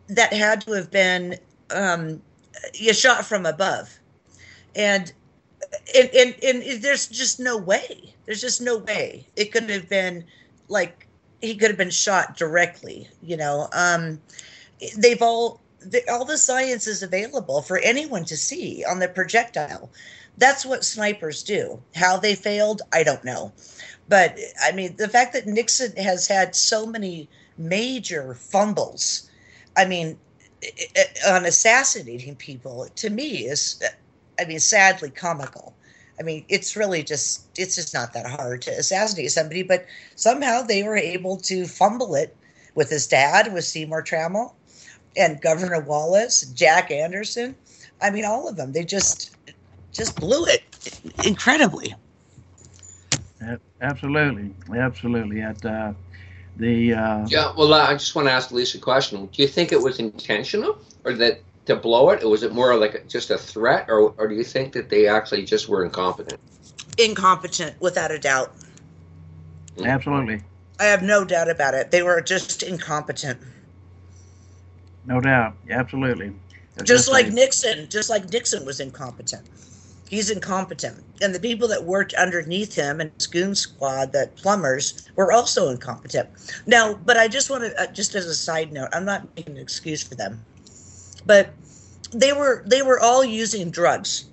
that had to have been shot from above. And there's just no way. There's just no way it could have been like he could have been shot directly. They've all the science is available for anyone to see on the projectile. That's what snipers do. How they failed, I don't know. But I mean, the fact that Nixon has had so many major fumbles, I mean, on assassinating people, to me is, I mean, sadly comical. I mean, it's just not that hard to assassinate somebody, but somehow they were able to fumble it with his dad, with Seymour Trammell, and Governor Wallace, Jack Anderson. I mean, all of them. They just blew it incredibly. Absolutely. At well, I just want to ask Lisa a question. Do you think it was intentional, or that to blow it? Or was it more like just a threat, or do you think that they actually just were incompetent? Incompetent, without a doubt. Absolutely. I have no doubt about it. They were just incompetent. No doubt. Absolutely. Just like Nixon was incompetent. He's incompetent. And the people that worked underneath him and his goon squad, the plumbers, were also incompetent. Now, but I just want to, just as a side note, I'm not making an excuse for them, but they were all using drugs.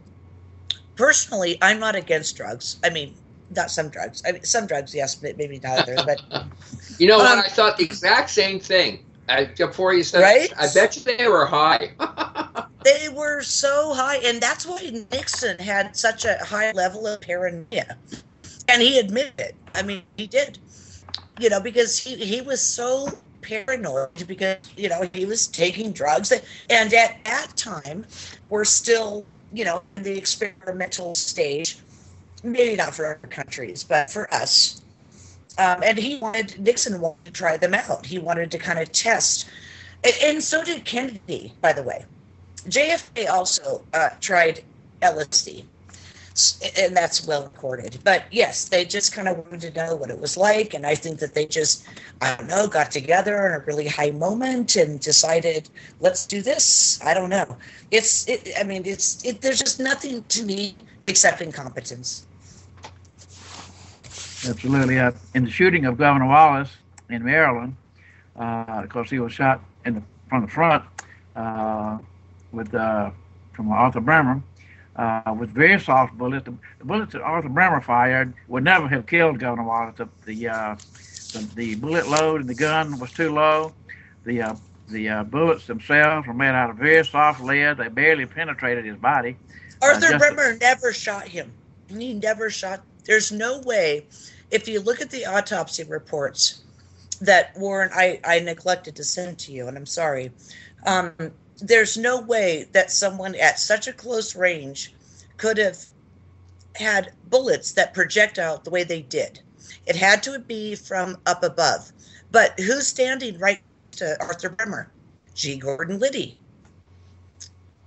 Personally, I'm not against drugs. I mean, not some drugs. I mean, some drugs, yes, but maybe not others. But you know what? I thought the exact same thing. Before you said right? I bet you they were high. They were so high, and that's why Nixon had such a high level of paranoia. And he admitted it. I mean, he did. Because he was so paranoid because, he was taking drugs. And at that time, we're still, in the experimental stage. Maybe not for other countries, but for us. And Nixon wanted to try them out. He wanted to kind of test. And so did Kennedy, by the way. JFK also tried LSD, and that's well recorded. But yes, they just kind of wanted to know what it was like, and I think that they just, I don't know, got together in a really high moment and decided, let's do this. I don't know. There's just nothing to me except incompetence. Absolutely. In the shooting of Governor Wallace in Maryland, of course, he was shot from the front from Arthur Bremer with very soft bullets. The bullets that Arthur Bremer fired would never have killed Governor Wallace. The bullet load in the gun was too low. The bullets themselves were made out of very soft lead. They barely penetrated his body. Arthur Bremer never shot him. He never shot. There's no way. If you look at the autopsy reports that Warren, I neglected to send to you, and I'm sorry. There's no way that someone at such a close range could have had bullets that project out the way they did. It had to be from up above. But who's standing right to Arthur Bremer? G. Gordon Liddy.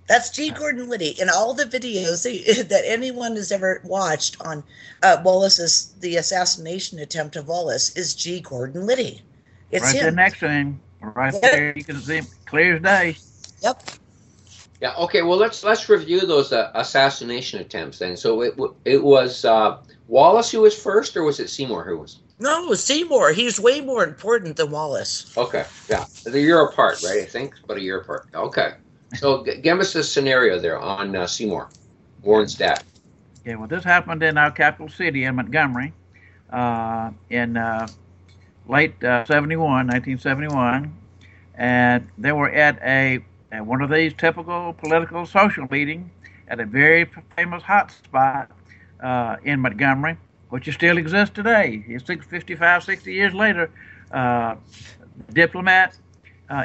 That's G. Gordon Liddy. In all the videos that anyone has ever watched on the assassination attempt of Wallace is G. Gordon Liddy. It's right him. there next to him. Right there. You can see him clear as day. Yep. Yeah. Okay. Well, let's review those assassination attempts then. So it was Wallace who was first, or was it Seymour who was? No, Seymour. He's way more important than Wallace. Okay. Yeah. They're a year apart, right? I think, but a year apart. Okay. So give us a scenario there on Seymour, Warren's dad. Yeah, well, this happened in our capital city in Montgomery in late 1971, and they were at one of these typical political social meetings at a very famous hot spot in Montgomery, which still exists today. It's 55, 60 years later. Diplomat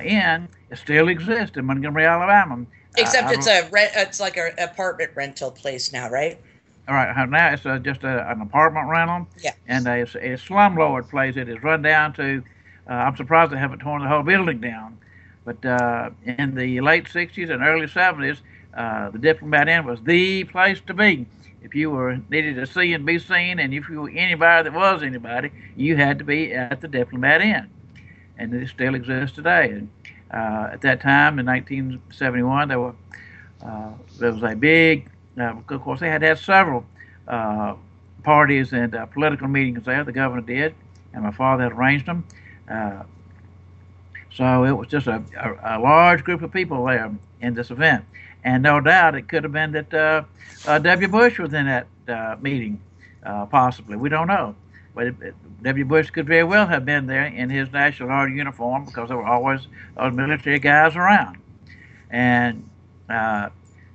Inn still exists in Montgomery, Alabama. Except it's like an apartment rental place now, right? All right, now it's just an apartment rental, yeah, and a slumlord place. It is run down to. I'm surprised they haven't torn the whole building down, but in the late '60s and early '70s, the Diplomat Inn was the place to be. If you needed to see and be seen, and if you were anybody that was anybody, you had to be at the Diplomat Inn, and it still exists today. And at that time, in 1971, there was a big. Of course, they had several parties and political meetings there. The governor did, and my father had arranged them. So it was just a large group of people there in this event. And no doubt it could have been that W. Bush was in that meeting, possibly. We don't know. But W. Bush could very well have been there in his National Guard uniform because there were always those military guys around. And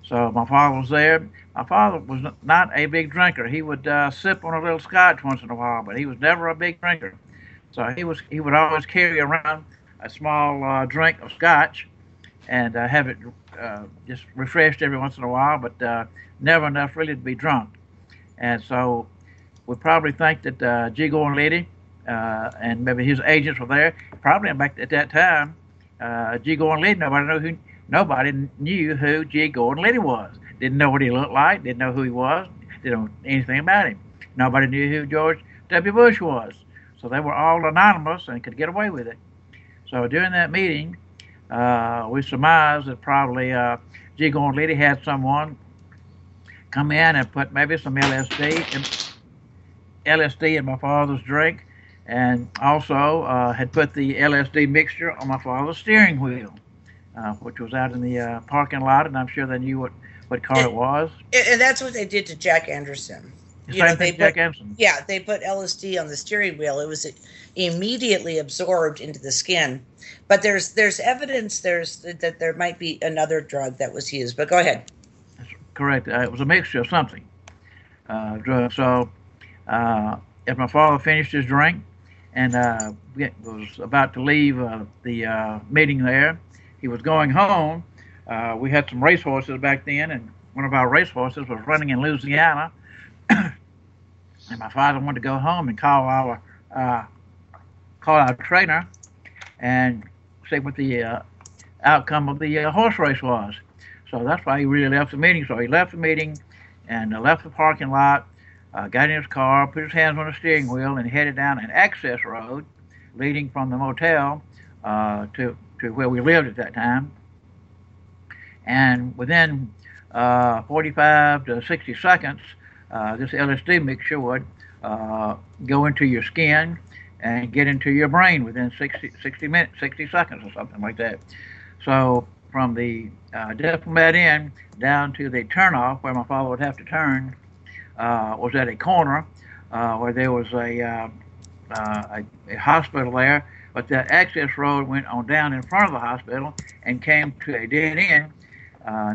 so my father was there. My father was not a big drinker. He would sip on a little scotch once in a while, but he was never a big drinker. So he would always carry around a small drink of scotch and have it just refreshed every once in a while, but never enough really to be drunk. And so we probably think that G. Gordon Liddy and maybe his agents were there. Probably back at that time, G. Gordon Liddy, nobody knew who G. Gordon Liddy was. Didn't know what he looked like, didn't know who he was, didn't know anything about him. Nobody knew who George W. Bush was. So they were all anonymous and could get away with it. So during that meeting, we surmised that probably G. Gordon Liddy had someone come in and put maybe some LSD in my father's drink, and also had put the LSD mixture on my father's steering wheel, which was out in the parking lot, and I'm sure they knew what car it was. And that's what they did to Jack Anderson. Jack Anderson. Yeah, they put LSD on the steering wheel. It was immediately absorbed into the skin. But there's evidence that there might be another drug that was used. But go ahead. That's correct. It was a mixture of something, drug. So if my father finished his drink and was about to leave the meeting there, he was going home. We had some racehorses back then, and one of our racehorses was running in Louisiana. And my father wanted to go home and call our trainer and see what the outcome of the horse race was. So that's why he really left the meeting. So he left the meeting and left the parking lot, got in his car, put his hands on the steering wheel, and headed down an access road leading from the motel to where we lived at that time. And within 45 to 60 seconds, this LSD mixture would go into your skin and get into your brain within 60 seconds or something like that. So from the Diplomat Inn down to the turnoff where my father would have to turn was at a corner where there was a hospital there, but that access road went on down in front of the hospital and came to a dead end.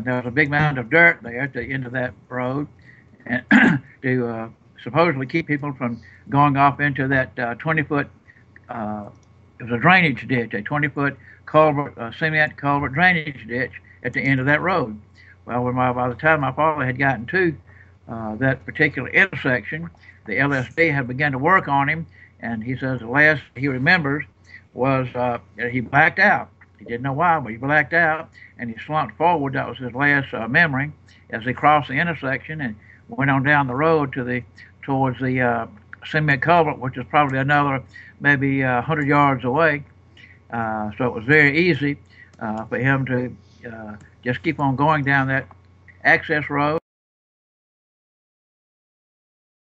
There was a big mound of dirt there at the end of that road, and to supposedly keep people from going off into that 20-foot, it was a drainage ditch, a 20-foot culvert, cement culvert drainage ditch at the end of that road. Well, by the time my father had gotten to that particular intersection, the LSD had begun to work on him, and he says the last he remembers was he blacked out. He didn't know why, but he blacked out, and he slumped forward. That was his last memory as he crossed the intersection and went on down the road towards the cement culvert, which is probably another maybe 100 yards away. So it was very easy for him to just keep on going down that access road.